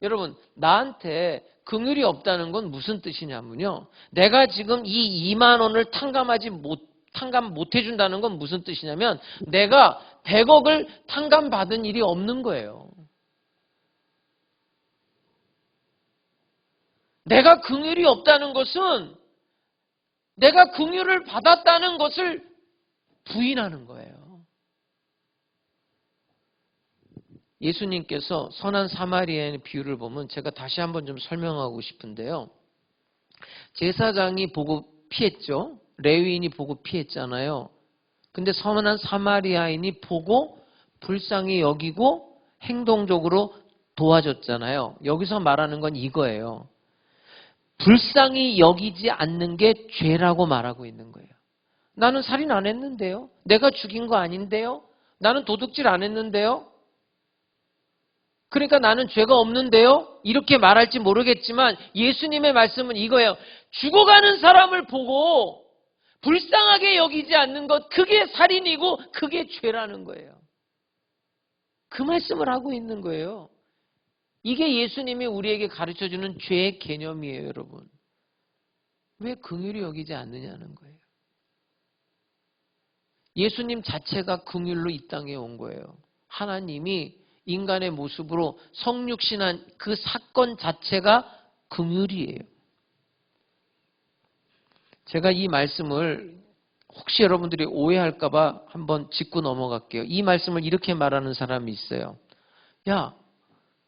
여러분, 나한테 긍휼이 없다는 건 무슨 뜻이냐면요, 내가 지금 이 2만 원을 탕감 못 해준다는 건 무슨 뜻이냐면 내가 100억을 탕감받은 일이 없는 거예요. 내가 긍휼이 없다는 것은 내가 긍휼을 받았다는 것을 부인하는 거예요. 예수님께서 선한 사마리아인의 비유를 보면 제가 다시 한번 좀 설명하고 싶은데요. 제사장이 보고 피했죠. 레위인이 보고 피했잖아요. 근데 선한 사마리아인이 보고 불쌍히 여기고 행동적으로 도와줬잖아요. 여기서 말하는 건 이거예요. 불쌍히 여기지 않는 게 죄라고 말하고 있는 거예요. 나는 살인 안 했는데요. 내가 죽인 거 아닌데요. 나는 도둑질 안 했는데요. 그러니까 나는 죄가 없는데요. 이렇게 말할지 모르겠지만 예수님의 말씀은 이거예요. 죽어가는 사람을 보고 불쌍하게 여기지 않는 것, 그게 살인이고 그게 죄라는 거예요. 그 말씀을 하고 있는 거예요. 이게 예수님이 우리에게 가르쳐주는 죄의 개념이에요, 여러분. 왜 긍휼히 여기지 않느냐는 거예요. 예수님 자체가 긍휼로 이 땅에 온 거예요. 하나님이 인간의 모습으로 성육신한 그 사건 자체가 긍휼이에요. 제가 이 말씀을 혹시 여러분들이 오해할까 봐 한번 짚고 넘어갈게요. 이 말씀을 이렇게 말하는 사람이 있어요. 야,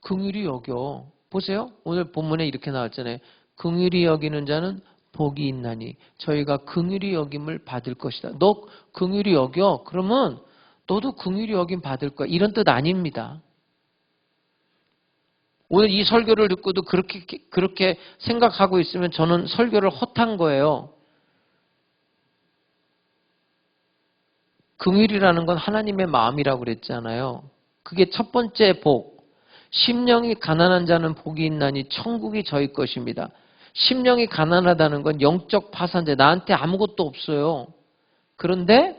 긍휼히 여겨. 보세요. 오늘 본문에 이렇게 나왔잖아요. 긍휼히 여기는 자는 복이 있나니 저희가 긍휼히 여김을 받을 것이다. 너 긍휼히 여겨. 그러면 너도 긍휼히 여김 받을 거야. 이런 뜻 아닙니다. 오늘 이 설교를 듣고도 그렇게 생각하고 있으면 저는 설교를 헛한 거예요. 긍휼이라는 건 하나님의 마음이라고 그랬잖아요. 그게 첫 번째 복. 심령이 가난한 자는 복이 있나니 천국이 저희 것입니다. 심령이 가난하다는 건 영적 파산제. 나한테 아무것도 없어요. 그런데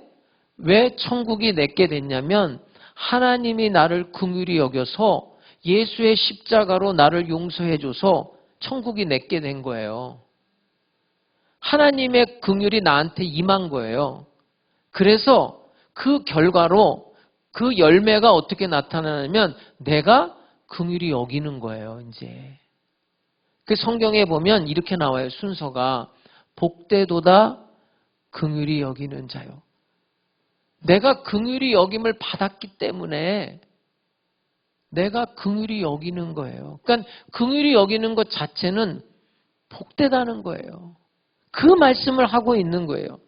왜 천국이 내게 됐냐면 하나님이 나를 긍휼히 여겨서 예수의 십자가로 나를 용서해줘서 천국이 내게 된 거예요. 하나님의 긍휼이 나한테 임한 거예요. 그래서 그 결과로 그 열매가 어떻게 나타나냐면 내가 긍휼히 여기는 거예요, 이제. 그 성경에 보면 이렇게 나와요, 순서가. 복되도다 긍휼히 여기는 자요. 내가 긍휼히 여김을 받았기 때문에 내가 긍휼히 여기는 거예요. 그러니까 긍휼히 여기는 것 자체는 복되다는 거예요. 그 말씀을 하고 있는 거예요.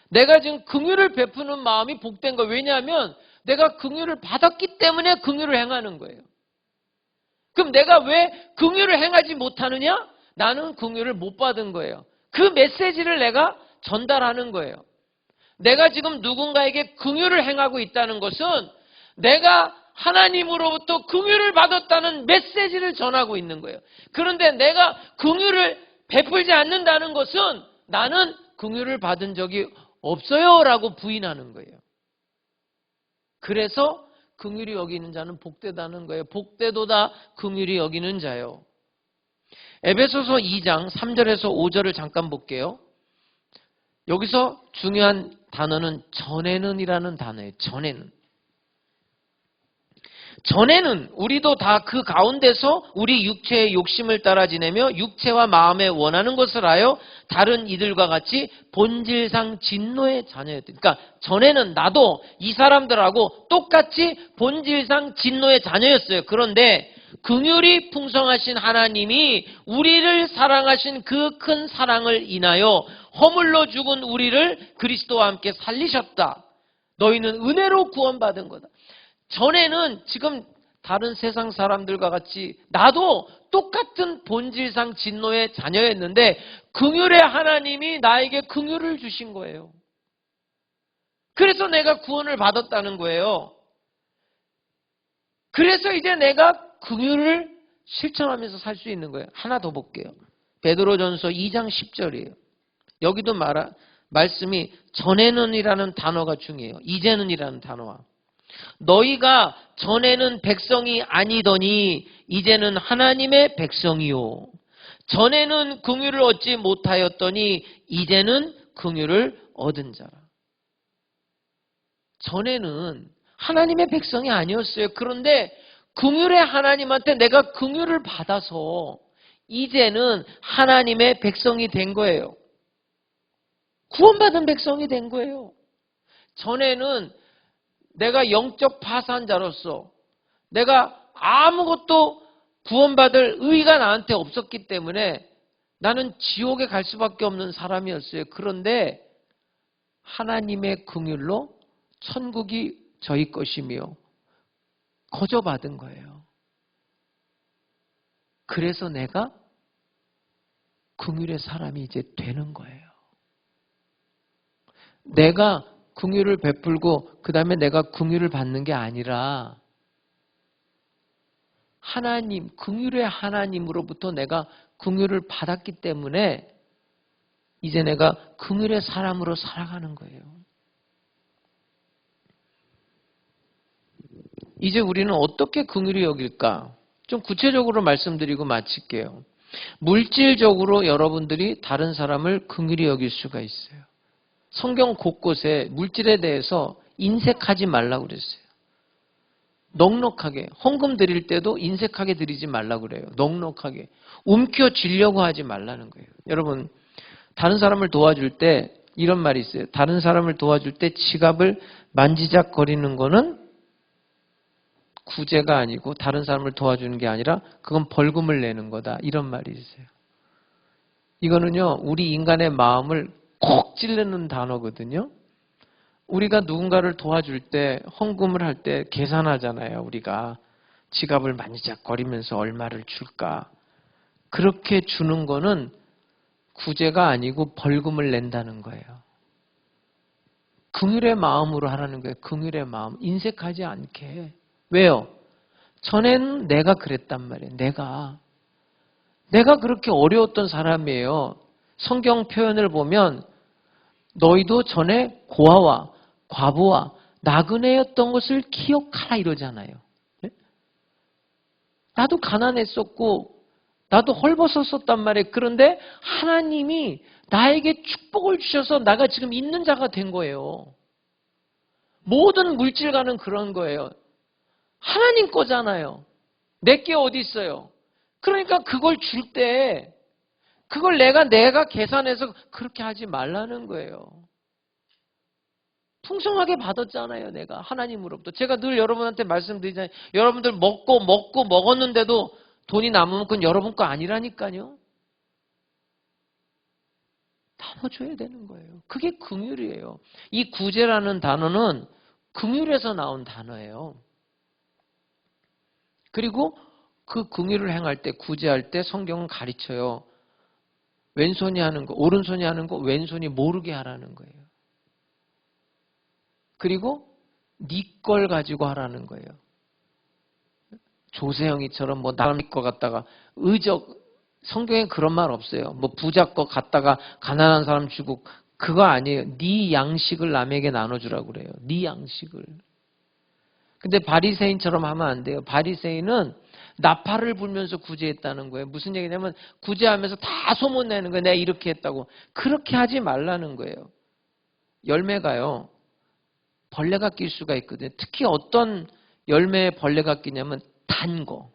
내가 지금 긍휼을 베푸는 마음이 복된 거예요. 왜냐하면 내가 긍휼을 받았기 때문에 긍휼을 행하는 거예요. 그럼 내가 왜 긍휼을 행하지 못하느냐? 나는 긍휼을 못 받은 거예요. 그 메시지를 내가 전달하는 거예요. 내가 지금 누군가에게 긍휼을 행하고 있다는 것은 내가 하나님으로부터 긍휼을 받았다는 메시지를 전하고 있는 거예요. 그런데 내가 긍휼을 베풀지 않는다는 것은 나는 긍휼을 받은 적이 없어요 라고 부인하는 거예요. 그래서 긍휼히 여기는 자는 복되다는 거예요. 복되도다 긍휼히 여기는 자요. 에베소서 2장 3절에서 5절을 잠깐 볼게요. 여기서 중요한 단어는 전에는이라는 단어예요. 전에는 우리도 다 그 가운데서 우리 육체의 욕심을 따라 지내며 육체와 마음에 원하는 것을 하여 다른 이들과 같이 본질상 진노의 자녀였다. 그러니까 전에는 나도 이 사람들하고 똑같이 본질상 진노의 자녀였어요. 그런데 긍휼이 풍성하신 하나님이 우리를 사랑하신 그 큰 사랑을 인하여 허물로 죽은 우리를 그리스도와 함께 살리셨다. 너희는 은혜로 구원받은 거다. 전에는 지금 다른 세상 사람들과 같이 나도 똑같은 본질상 진노의 자녀였는데 긍휼의 하나님이 나에게 긍휼을 주신 거예요. 그래서 내가 구원을 받았다는 거예요. 그래서 이제 내가 긍휼을 실천하면서 살 수 있는 거예요. 하나 더 볼게요. 베드로전서 2장 10절이에요. 여기도 말씀이 전에는이라는 단어가 중요해요. 이제는이라는 단어와. 너희가 전에는 백성이 아니더니 이제는 하나님의 백성이요. 전에는 긍휼을 얻지 못하였더니 이제는 긍휼을 얻은 자라. 전에는 하나님의 백성이 아니었어요. 그런데 긍휼의 하나님한테 내가 긍휼을 받아서 이제는 하나님의 백성이 된 거예요. 구원받은 백성이 된 거예요. 전에는 내가 영적 파산자로서 내가 아무것도 구원받을 의의가 나한테 없었기 때문에 나는 지옥에 갈 수밖에 없는 사람이었어요. 그런데 하나님의 긍휼로 천국이 저희 것이며 거저받은 거예요. 그래서 내가 긍휼의 사람이 이제 되는 거예요. 내가 긍휼을 베풀고 그 다음에 내가 긍휼을 받는 게 아니라 하나님, 긍휼의 하나님으로부터 내가 긍휼을 받았기 때문에 이제 내가 긍휼의 사람으로 살아가는 거예요. 이제 우리는 어떻게 긍휼히 여길까? 좀 구체적으로 말씀드리고 마칠게요. 물질적으로 여러분들이 다른 사람을 긍휼히 여길 수가 있어요. 성경 곳곳에 물질에 대해서 인색하지 말라고 그랬어요. 넉넉하게. 헌금 드릴 때도 인색하게 드리지 말라고 그래요. 넉넉하게. 움켜쥐려고 하지 말라는 거예요. 여러분, 다른 사람을 도와줄 때 이런 말이 있어요. 다른 사람을 도와줄 때 지갑을 만지작거리는 거는 구제가 아니고 다른 사람을 도와주는 게 아니라 그건 벌금을 내는 거다. 이런 말이 있어요. 이거는요, 우리 인간의 마음을 콕 찌르는 단어거든요. 우리가 누군가를 도와줄 때, 헌금을 할 때 계산하잖아요. 우리가 지갑을 만지작거리면서 얼마를 줄까. 그렇게 주는 거는 구제가 아니고 벌금을 낸다는 거예요. 긍휼의 마음으로 하라는 거예요. 긍휼의 마음. 인색하지 않게. 왜요? 전에는 내가 그랬단 말이에요. 내가 그렇게 어려웠던 사람이에요. 성경 표현을 보면 너희도 전에 고아와 과부와 나그네였던 것을 기억하라 이러잖아요. 네? 나도 가난했었고 나도 헐벗었었단 말이에요. 그런데 하나님이 나에게 축복을 주셔서 나가 지금 있는 자가 된 거예요. 모든 물질과는 그런 거예요. 하나님 거잖아요. 내게 어디 있어요? 그러니까 그걸 줄 때 그걸 내가 계산해서 그렇게 하지 말라는 거예요. 풍성하게 받았잖아요. 내가 하나님으로부터. 제가 늘 여러분한테 말씀드리잖아요. 여러분들 먹었는데도 돈이 남으면 그건 여러분 거 아니라니까요. 나눠줘야 되는 거예요. 그게 긍휼이에요. 이 구제라는 단어는 긍휼에서 나온 단어예요. 그리고 그 긍휼을 행할 때, 구제할 때 성경은 가르쳐요. 왼손이 하는 거, 오른손이 하는 거 왼손이 모르게 하라는 거예요. 그리고 네 걸 가지고 하라는 거예요. 조세영이처럼 뭐 남의 거 갖다가 성경에 그런 말 없어요. 뭐 부자 거 갖다가 가난한 사람 주고 그거 아니에요. 네 양식을 남에게 나눠주라고 그래요. 네 양식을. 근데 바리새인처럼 하면 안 돼요. 바리새인은 나팔을 불면서 구제했다는 거예요. 무슨 얘기냐면 구제하면서 다 소문내는 거예요. 내가 이렇게 했다고. 그렇게 하지 말라는 거예요. 열매가요. 벌레가 낄 수가 있거든요. 특히 어떤 열매에 벌레가 끼냐면 단 거.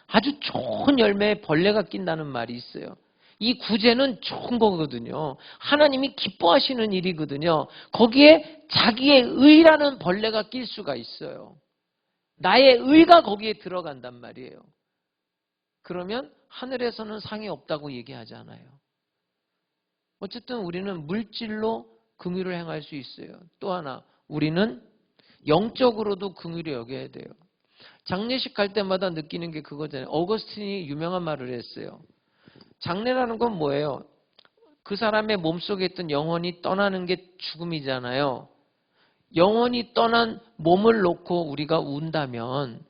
아주 좋은 열매에 벌레가 낀다는 말이 있어요. 이 구제는 좋은 거거든요. 하나님이 기뻐하시는 일이거든요. 거기에 자기의 의라는 벌레가 낄 수가 있어요. 나의 의가 거기에 들어간단 말이에요. 그러면 하늘에서는 상이 없다고 얘기하잖아요. 어쨌든 우리는 물질로 긍휼을 행할 수 있어요. 또 하나, 우리는 영적으로도 긍휼히 여겨야 돼요. 장례식 갈 때마다 느끼는 게 그거잖아요. 어거스틴이 유명한 말을 했어요. 장례라는 건 뭐예요? 그 사람의 몸속에 있던 영혼이 떠나는 게 죽음이잖아요. 영혼이 떠난 몸을 놓고 우리가 운다면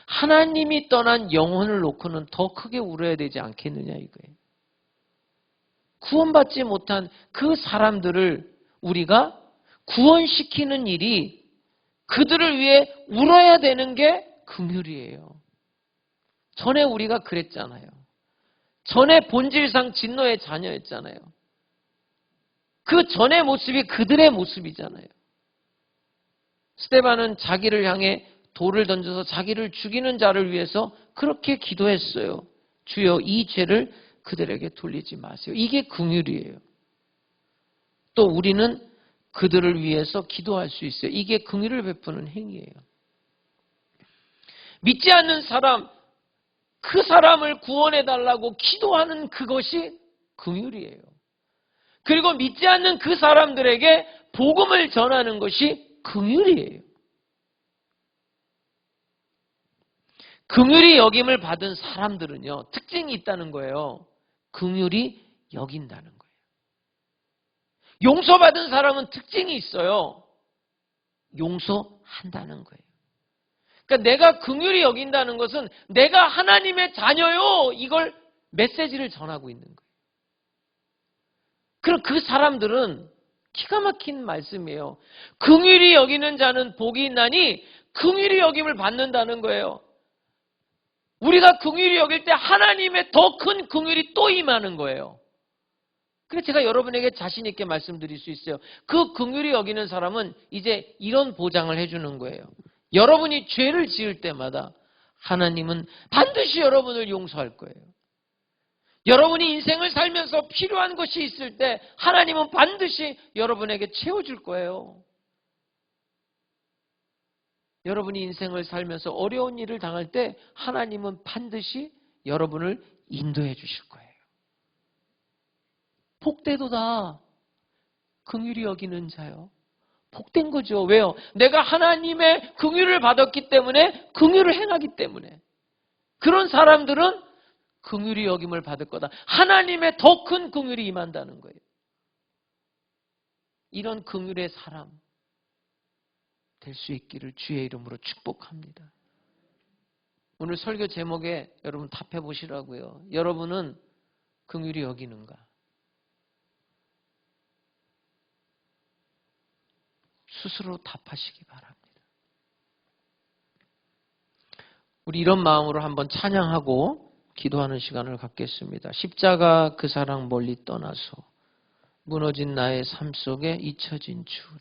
하나님이 떠난 영혼을 놓고는 더 크게 울어야 되지 않겠느냐 이거예요. 구원받지 못한 그 사람들을 우리가 구원시키는 일이 그들을 위해 울어야 되는 게 긍휼이에요. 전에 우리가 그랬잖아요. 전에 본질상 진노의 자녀였잖아요. 그 전의 모습이 그들의 모습이잖아요. 스데반은 자기를 향해 돌을 던져서 자기를 죽이는 자를 위해서 그렇게 기도했어요. 주여 이 죄를 그들에게 돌리지 마세요. 이게 긍휼이에요. 또 우리는 그들을 위해서 기도할 수 있어요. 이게 긍휼을 베푸는 행위예요. 믿지 않는 사람, 그 사람을 구원해달라고 기도하는 그것이 긍휼이에요. 그리고 믿지 않는 그 사람들에게 복음을 전하는 것이 긍휼이에요. 긍휼히 여김을 받은 사람들은요, 특징이 있다는 거예요. 긍휼히 여긴다는 거예요. 용서받은 사람은 특징이 있어요. 용서한다는 거예요. 그러니까 내가 긍휼히 여긴다는 것은 내가 하나님의 자녀요, 이걸 메시지를 전하고 있는 거예요. 그럼 그 사람들은 기가 막힌 말씀이에요. 긍휼히 여기는 자는 복이 있나니 긍휼히 여김을 받는다는 거예요. 우리가 긍휼히 여길 때 하나님의 더 큰 긍휼이 또 임하는 거예요. 그래서 제가 여러분에게 자신 있게 말씀드릴 수 있어요. 그 긍휼히 여기는 사람은 이제 이런 보장을 해주는 거예요. 여러분이 죄를 지을 때마다 하나님은 반드시 여러분을 용서할 거예요. 여러분이 인생을 살면서 필요한 것이 있을 때 하나님은 반드시 여러분에게 채워줄 거예요. 여러분이 인생을 살면서 어려운 일을 당할 때 하나님은 반드시 여러분을 인도해 주실 거예요. 복되도다. 긍휼히 여기는 자요. 복된 거죠. 왜요? 내가 하나님의 긍휼을 받았기 때문에, 긍휼을 행하기 때문에. 그런 사람들은 긍휼히 여김을 받을 거다. 하나님의 더 큰 긍휼이 임한다는 거예요. 이런 긍휼의 사람 될 수 있기를 주의 이름으로 축복합니다. 오늘 설교 제목에 여러분 답해 보시라고요. 여러분은 긍휼히 여기는가? 스스로 답하시기 바랍니다. 우리 이런 마음으로 한번 찬양하고 기도하는 시간을 갖겠습니다. 십자가 그 사랑 멀리 떠나서 무너진 나의 삶 속에 잊혀진 주래.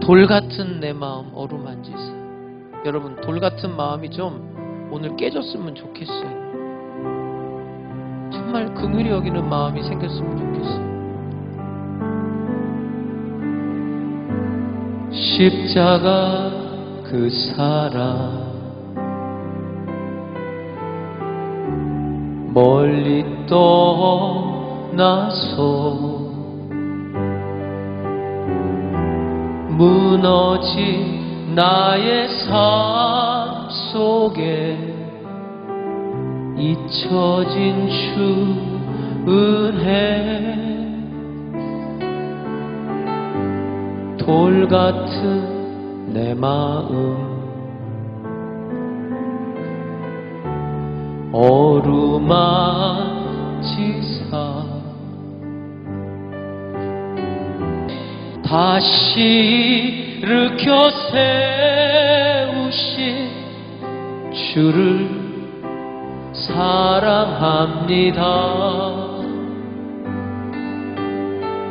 돌 같은 내 마음 어루만지사. 여러분 돌 같은 마음이 좀 오늘 깨졌으면 좋겠어요. 정말 긍휼히 여기는 마음이 생겼으면 좋겠어요. 십자가 그 사랑 멀리 떠나서 무너진 나의 삶 속에 잊혀진 주 은혜 돌 같은 내 마음 어루만지사 다시 일으켜 세우신 주를 사랑합니다.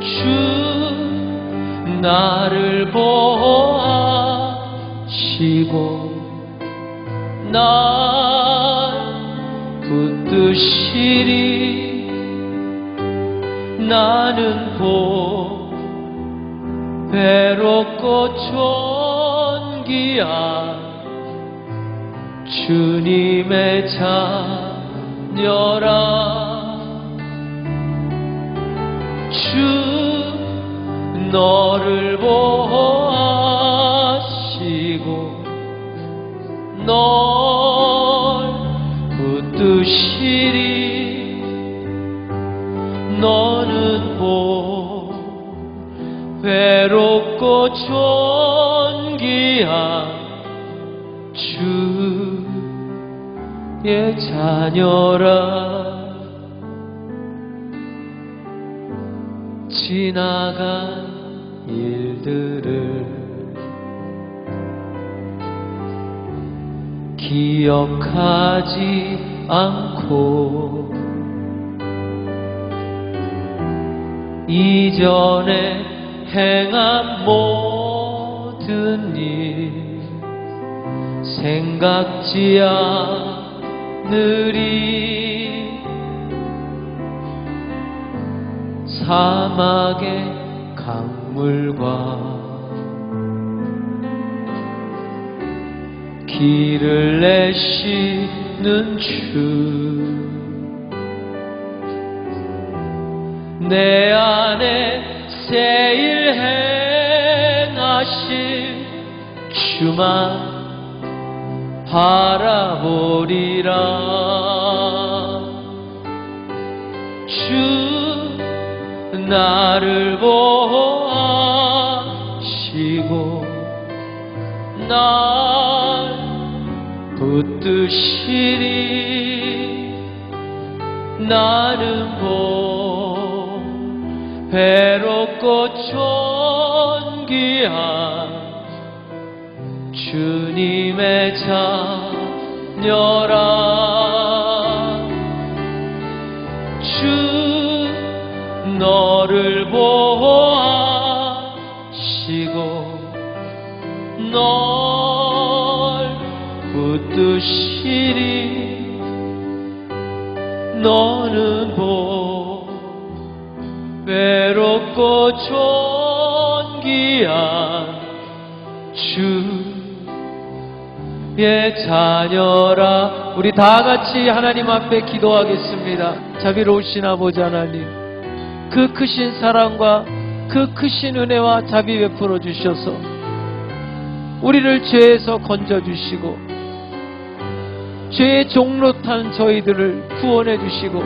주 나를 보아시고 날 붙드시리. 나는 외롭고 존귀한 주님의 자녀라. 주 너를 보아시고 널 붙드시리. 너는 외롭고 존귀한 주의 자녀라. 지나간 일들을 기억하지 않고 이전에 행한 모든 일 생각지 않으리. 사막의 강물과 길을 내시는 주 내 안에 새 일 행하실 주만 바라보리라. 주 나를 보아시고 날 붙드시리. 나는 외롭고 존귀한 주님의 자녀라. 주 너를 보아시고 널 붙드시리. 너는 외롭고 존귀한 주의 자녀라. 우리 다 같이 하나님 앞에 기도하겠습니다. 자비로우신 아버지 하나님, 그 크신 사랑과 그 크신 은혜와 자비 베풀어 주셔서 우리를 죄에서 건져주시고 죄의 종로 탄 저희들을 구원해 주시고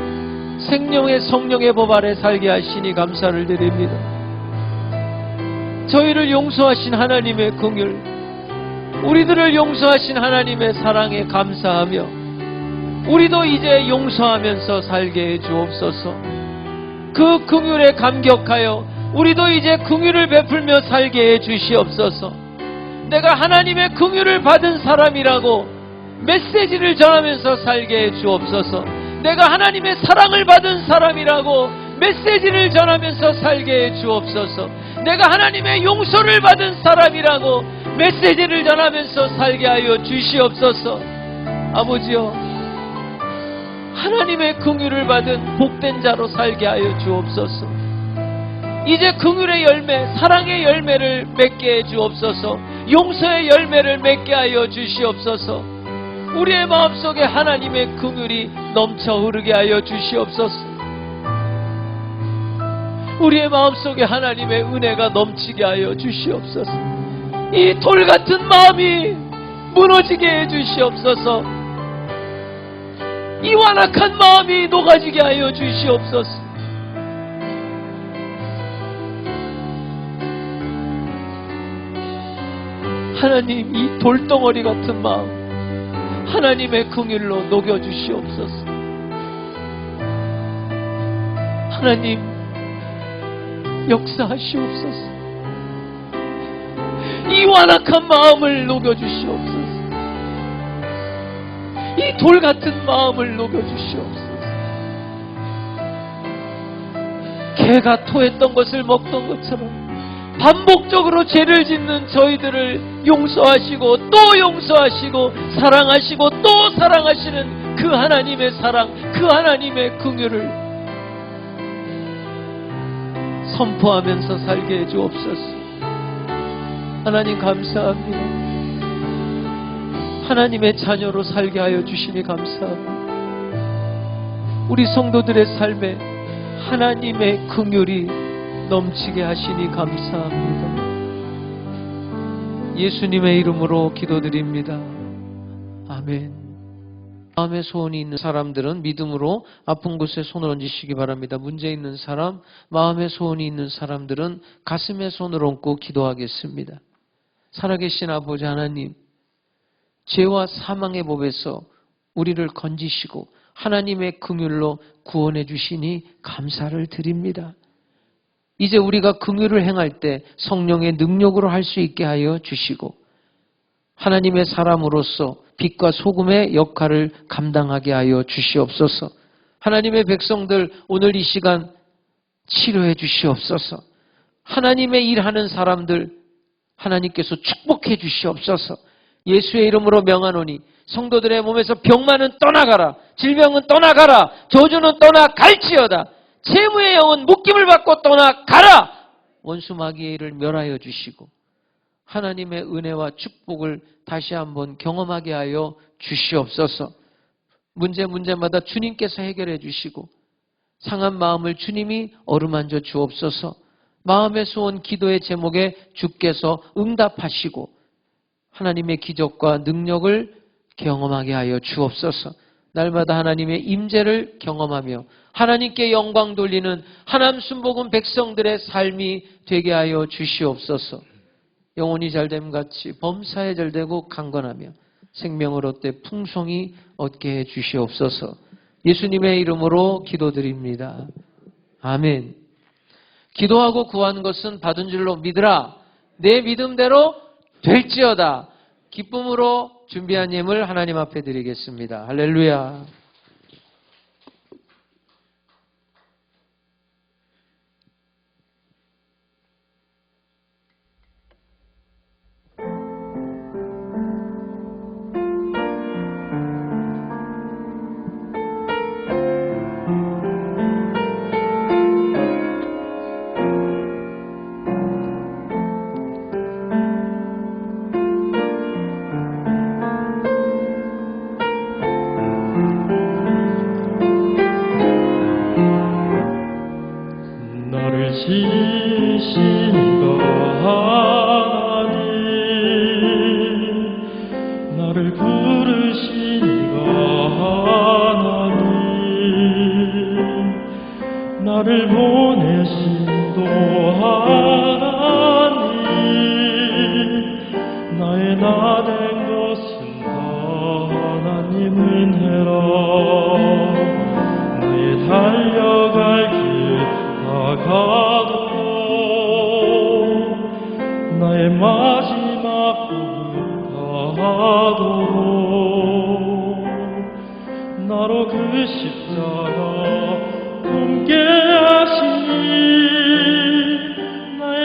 생명의 성령의 법 아래 살게 하시니 감사를 드립니다. 저희를 용서하신 하나님의 긍휼, 우리들을 용서하신 하나님의 사랑에 감사하며 우리도 이제 용서하면서 살게 해 주옵소서. 그 긍휼에 감격하여 우리도 이제 긍휼을 베풀며 살게 해 주시옵소서. 내가 하나님의 긍휼을 받은 사람이라고 메시지를 전하면서 살게 해 주옵소서. 내가 하나님의 사랑을 받은 사람이라고 메시지를 전하면서 살게 해 주옵소서. 내가 하나님의 용서를 받은 사람이라고 메시지를 전하면서 살게 하여 주시옵소서. 아버지여, 하나님의 긍휼을 받은 복된 자로 살게 하여 주옵소서. 이제 긍휼의 열매, 사랑의 열매를 맺게 해 주옵소서. 용서의 열매를 맺게 하여 주시옵소서. 우리의 마음속에 하나님의 긍휼이 넘쳐 흐르게 하여 주시옵소서. 우리의 마음속에 하나님의 은혜가 넘치게 하여 주시옵소서. 이 돌 같은 마음이 무너지게 해 주시옵소서. 이 완악한 마음이 녹아지게 하여 주시옵소서. 하나님, 이 돌덩어리 같은 마음 하나님의 긍휼로 녹여주시옵소서. 하나님, 역사하시옵소서. 이 완악한 마음을 녹여주시옵소서. 이 돌 같은 마음을 녹여주시옵소서. 개가 토했던 것을 먹던 것처럼 반복적으로 죄를 짓는 저희들을 용서하시고 또 용서하시고 사랑하시고 또 사랑하시는 그 하나님의 사랑, 그 하나님의 긍휼을 선포하면서 살게 해 주옵소서. 하나님 감사합니다. 하나님의 자녀로 살게 하여 주시니 감사합니다. 우리 성도들의 삶에 하나님의 긍휼이 넘치게 하시니 감사합니다. 예수님의 이름으로 기도드립니다. 아멘. 마음의 소원이 있는 사람들은 믿음으로 아픈 곳에 손을 얹으시기 바랍니다. 문제 있는 사람, 마음의 소원이 있는 사람들은 가슴에 손을 얹고 기도하겠습니다. 살아계신 아버지 하나님, 죄와 사망의 법에서 우리를 건지시고 하나님의 긍휼로 구원해 주시니 감사를 드립니다. 이제 우리가 긍휼을 행할 때 성령의 능력으로 할 수 있게 하여 주시고 하나님의 사람으로서 빛과 소금의 역할을 감당하게 하여 주시옵소서. 하나님의 백성들 오늘 이 시간 치료해 주시옵소서. 하나님의 일하는 사람들 하나님께서 축복해 주시옵소서. 예수의 이름으로 명하노니 성도들의 몸에서 병만은 떠나가라, 질병은 떠나가라, 저주는 떠나갈지어다. 재무의 영은 묶임을 받고 떠나가라. 원수 마귀의 일을 멸하여 주시고 하나님의 은혜와 축복을 다시 한번 경험하게 하여 주시옵소서. 문제마다 주님께서 해결해 주시고 상한 마음을 주님이 어루만져 주옵소서. 마음의 소원 기도의 제목에 주께서 응답하시고 하나님의 기적과 능력을 경험하게 하여 주옵소서. 날마다 하나님의 임재를 경험하며 하나님께 영광 돌리는 하나님 순복음 백성들의 삶이 되게 하여 주시옵소서. 영혼이 잘됨 같이 범사에 잘되고 강건하며 생명을 얻되 풍성히 얻게 해 주시옵소서. 예수님의 이름으로 기도드립니다. 아멘. 기도하고 구한 것은 받은 줄로 믿으라. 내 믿음대로 될지어다. 기쁨으로 준비한 예물 하나님 앞에 드리겠습니다. 할렐루야. 나를 보내신 또 하나님, 나의 나 된 것은 다 하나님 은혜라. 나의 달려갈 길 다가도록 나의 마지막 꿈을 다하도록 나로 그 십자가 함께 하시니 나의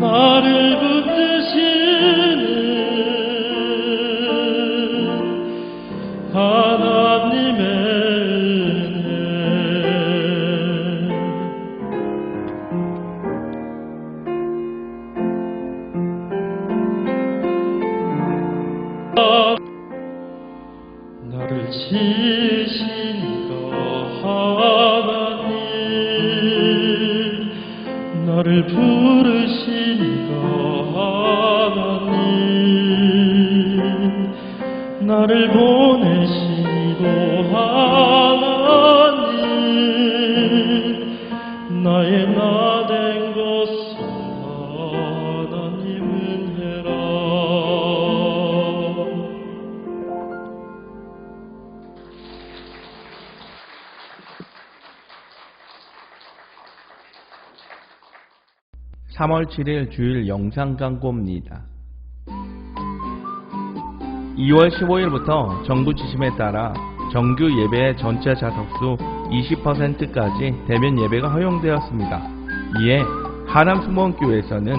나를 붙드시는 하나님의 은혜 나를 지으신 거 하나님 나를 부르신 거 하나님 나를 보내시고 하나님 나의 나 된 것은 하나님 은혜라. (3월 7일) 주일 영상 광고입니다. 2월 15일부터 정부 지침에 따라 정규 예배의 전체 좌석수 20%까지 대면 예배가 허용되었습니다. 이에 하남승무원교회에서는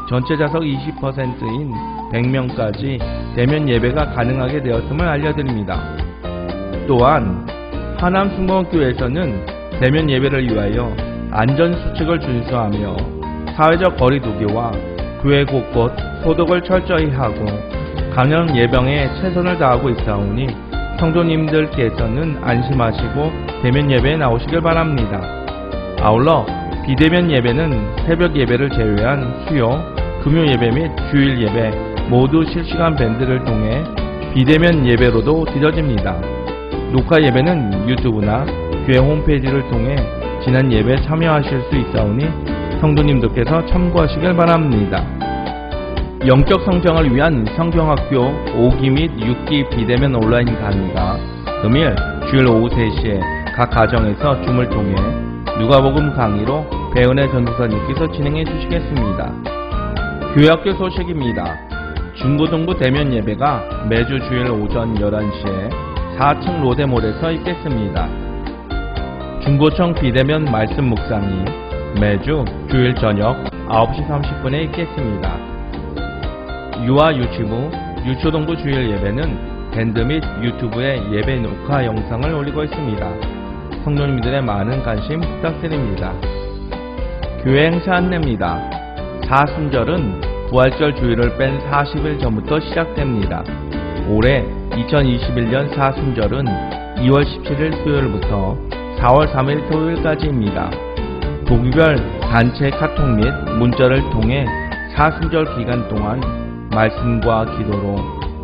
전체 좌석 20%인 100명까지 대면 예배가 가능하게 되었음을 알려드립니다. 또한 하남승무원교회에서는 대면 예배를 위하여 안전수칙을 준수하며 사회적 거리두기와 교회 곳곳 소독을 철저히 하고 감염 예방에 최선을 다하고 있사오니 성도님들께서는 안심하시고 대면 예배에 나오시길 바랍니다. 아울러 비대면 예배는 새벽 예배를 제외한 수요, 금요 예배 및 주일 예배 모두 실시간 밴드를 통해 비대면 예배로도 드려집니다. 녹화 예배는 유튜브나 교회 홈페이지를 통해 지난 예배에 참여하실 수 있사오니 성도님들께서 참고하시길 바랍니다. 영적 성장을 위한 성경학교 5기 및 6기 비대면 온라인 강의가 금일 주일 오후 3시에 각 가정에서 줌을 통해 누가복음 강의로 배은혜 전도사님께서 진행해 주시겠습니다. 교회학교 소식입니다. 중고등부 대면 예배가 매주 주일 오전 11시에 4층 로데몰에서 있겠습니다. 중고청 비대면 말씀 묵상이 매주 주일 저녁 9시 30분에 있겠습니다. 유아 유치부, 유초동부 주일 예배는 밴드 및 유튜브에 예배 녹화 영상을 올리고 있습니다. 성도님들의 많은 관심 부탁드립니다. 교회 행사 안내입니다. 사순절은 부활절 주일을 뺀 40일 전부터 시작됩니다. 올해 2021년 사순절은 2월 17일 수요일부터 4월 3일 토요일까지입니다. 도기별 단체 카톡 및 문자를 통해 사순절 기간 동안 말씀과 기도로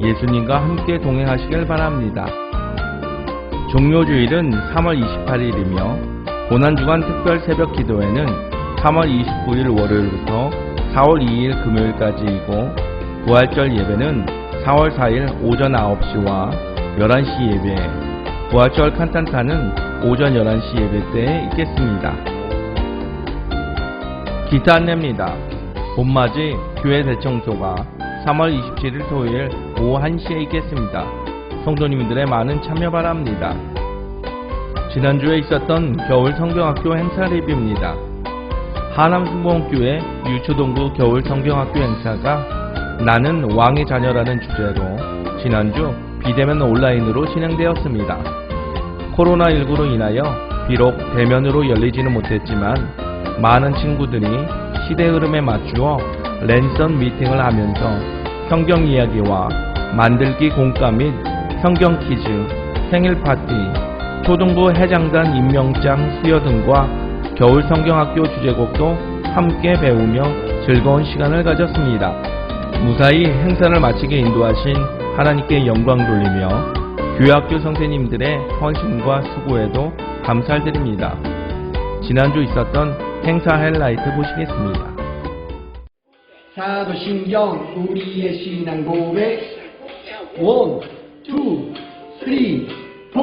예수님과 함께 동행하시길 바랍니다. 종료주일은 3월 28일이며 고난주간 특별 새벽 기도회는 3월 29일 월요일부터 4월 2일 금요일까지이고 부활절 예배는 4월 4일 오전 9시와 11시 예배, 부활절 칸탄타는 오전 11시 예배 때에 있겠습니다. 기타 안내입니다. 봄맞이 교회 대청소가 3월 27일 토요일 오후 1시에 있겠습니다. 성도님들의 많은 참여 바랍니다. 지난주에 있었던 겨울 성경학교 행사 리뷰입니다. 하남승무원교회 유초동부 겨울 성경학교 행사가 나는 왕의 자녀라는 주제로 지난주 비대면 온라인으로 진행되었습니다. 코로나19로 인하여 비록 대면으로 열리지는 못했지만 많은 친구들이 시대 흐름에 맞추어 랜선 미팅을 하면서 성경 이야기와 만들기 공과 및 성경 퀴즈, 생일 파티, 초등부 해장단 임명장 수여 등과 겨울 성경학교 주제곡도 함께 배우며 즐거운 시간을 가졌습니다. 무사히 행사를 마치게 인도하신 하나님께 영광 돌리며 교회학교 선생님들의 헌신과 수고에도 감사를 드립니다. 지난주 있었던 행사 하이라이트 보시겠습니다. 사도신경 우리의 신앙 고백 1, 2, 3, 4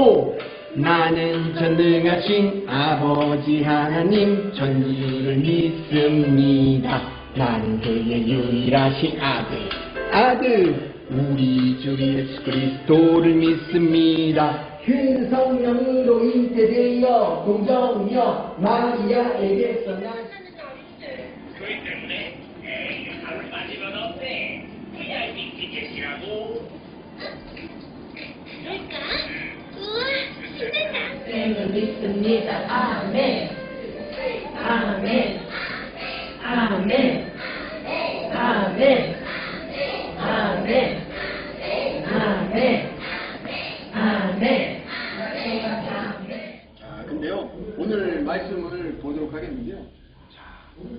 나는 전능하신 아버지 하나님 전지를 믿습니다. 나는 그의 유일하신 아들 우리 주 예수 그리스도를 믿습니다. 그 성령으로 잉태되어 공정녀 마리아에게서 난 그렇기 때문에 을 믿습니다. 아멘. 아멘. 아멘. 아멘. 아멘. 아멘. 아멘. 자, 근데요, 오늘 말씀을 보도록 하겠는데요. 자,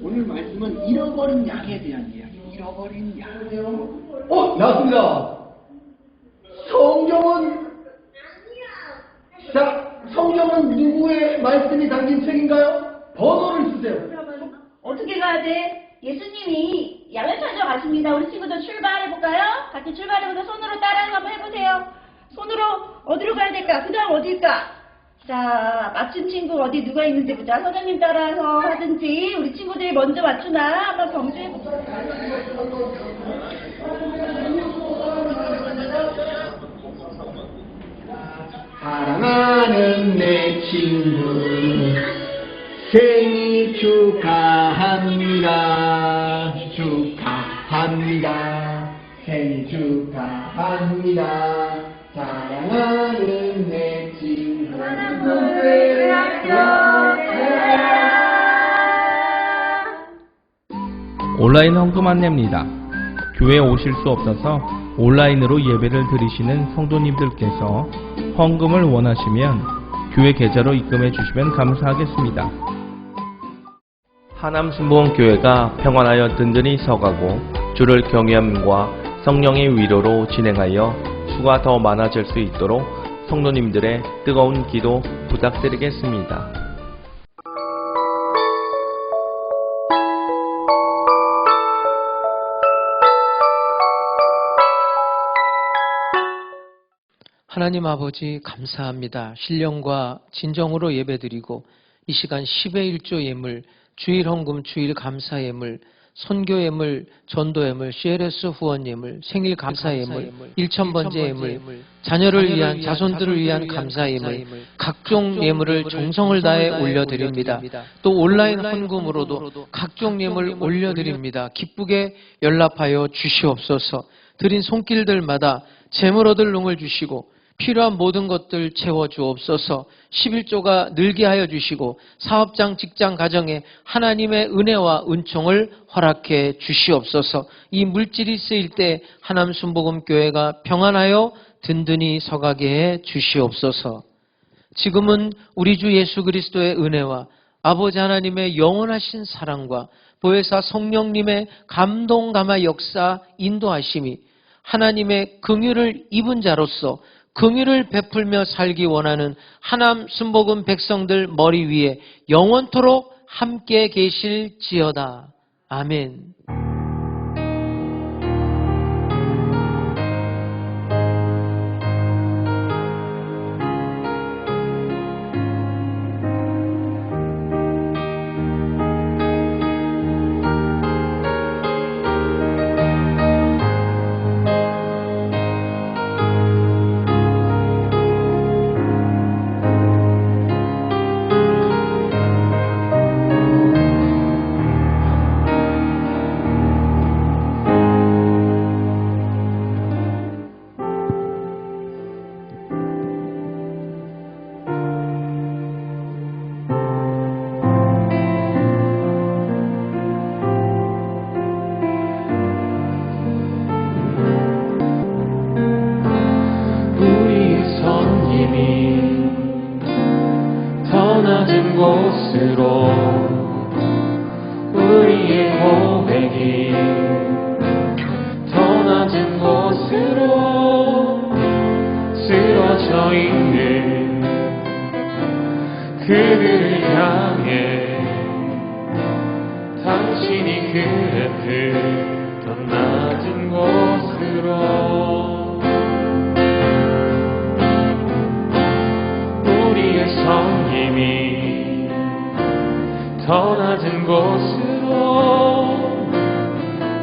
오늘 말씀은 잃어버린 양에 대한 이야기. 잃어버린 양. 나왔습니다. 성경은, 자, 성경은 누구의 말씀이 담긴 책인가요? 번호를 주세요. 어떻게 가야 돼? 예수님이 양을 찾으러 가십니다. 우리 친구들 출발해볼까요? 같이 출발해보자. 손으로 따라하는 거 한번 해보세요. 손으로 어디로 가야 될까? 그 다음 어딜까? 자, 맞춘 친구 어디 누가 있는지 보자. 선생님 따라서 하든지 우리 친구들이 먼저 맞추나 한번 검수해보자. 사랑하는 내 친구 생일 축하합니다. 축하합니다. 생일 축하합니다. 사랑하는 내 친구 온라인 헌금 안내입니다. 교회에 오실 수 없어서 온라인으로 예배를 드리시는 성도님들께서 헌금을 원하시면 교회 계좌로 입금해 주시면 감사하겠습니다. 하남순복음교회가 평안하여 든든히 서가고 주를 경외함과 성령의 위로로 진행하여 수가 더 많아질 수 있도록 성도님들의 뜨거운 기도 부탁드리겠습니다. 하나님 아버지 감사합니다. 신령과 진정으로 예배드리고 이 시간 10의 1조 예물, 주일 헌금, 주일 감사 예물, 선교 예물, 전도 예물, CLS 후원 예물, 생일 감사 예물, 1000번째 예물, 자녀를 위한, 자손들을 위한 감사 예물, 각종 예물을 정성을 다해 올려드립니다. 또 온라인 헌금으로도 각종 예물 올려드립니다. 기쁘게 연락하여 주시옵소서. 드린 손길들마다 재물 얻을 능을 주시고 필요한 모든 것들 채워주옵소서. 11조가 늘게 하여 주시고 사업장, 직장, 가정에 하나님의 은혜와 은총을 허락해 주시옵소서. 이 물질이 쓰일 때 하남순복음교회가 평안하여 든든히 서가게 해 주시옵소서. 지금은 우리 주 예수 그리스도의 은혜와 아버지 하나님의 영원하신 사랑과 보혜사 성령님의 감동 감화 역사 인도하심이 하나님의 긍휼을 입은 자로서 긍휼을 베풀며 살기 원하는 하남 순복음 백성들 머리 위에 영원토록 함께 계실지어다. 아멘. 더 낮은 곳으로 우리의 고백이 더 낮은 곳으로 쓰러져 있는 그들을 향해 당신이 그랬듯 더 낮은 곳으로 성님이 더 낮은 곳으로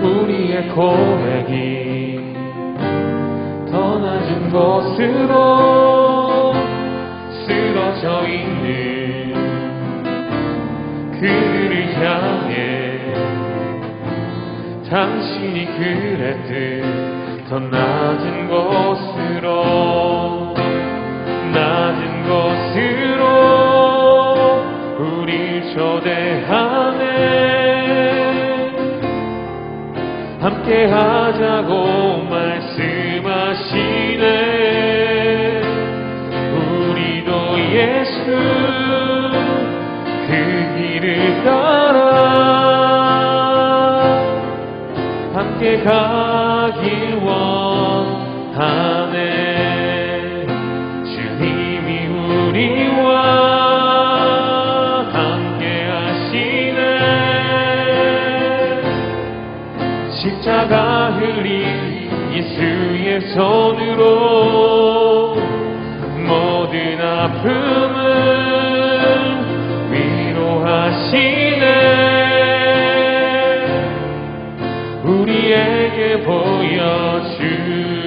우리의 고백이 더 낮은 곳으로 쓰러져 있는 그들을 향해 당신이 그랬듯 더 낮은 곳으로 우리 초대하네. 함께 하자고 말씀하시네. 우리도 예수 그 길을 따라 함께 가길 원하네. 주님이 우리와 함께 하시네. 십자가 흘린 예수의 손으로 모든 아픔을 위로하시네. 우리에게 보여주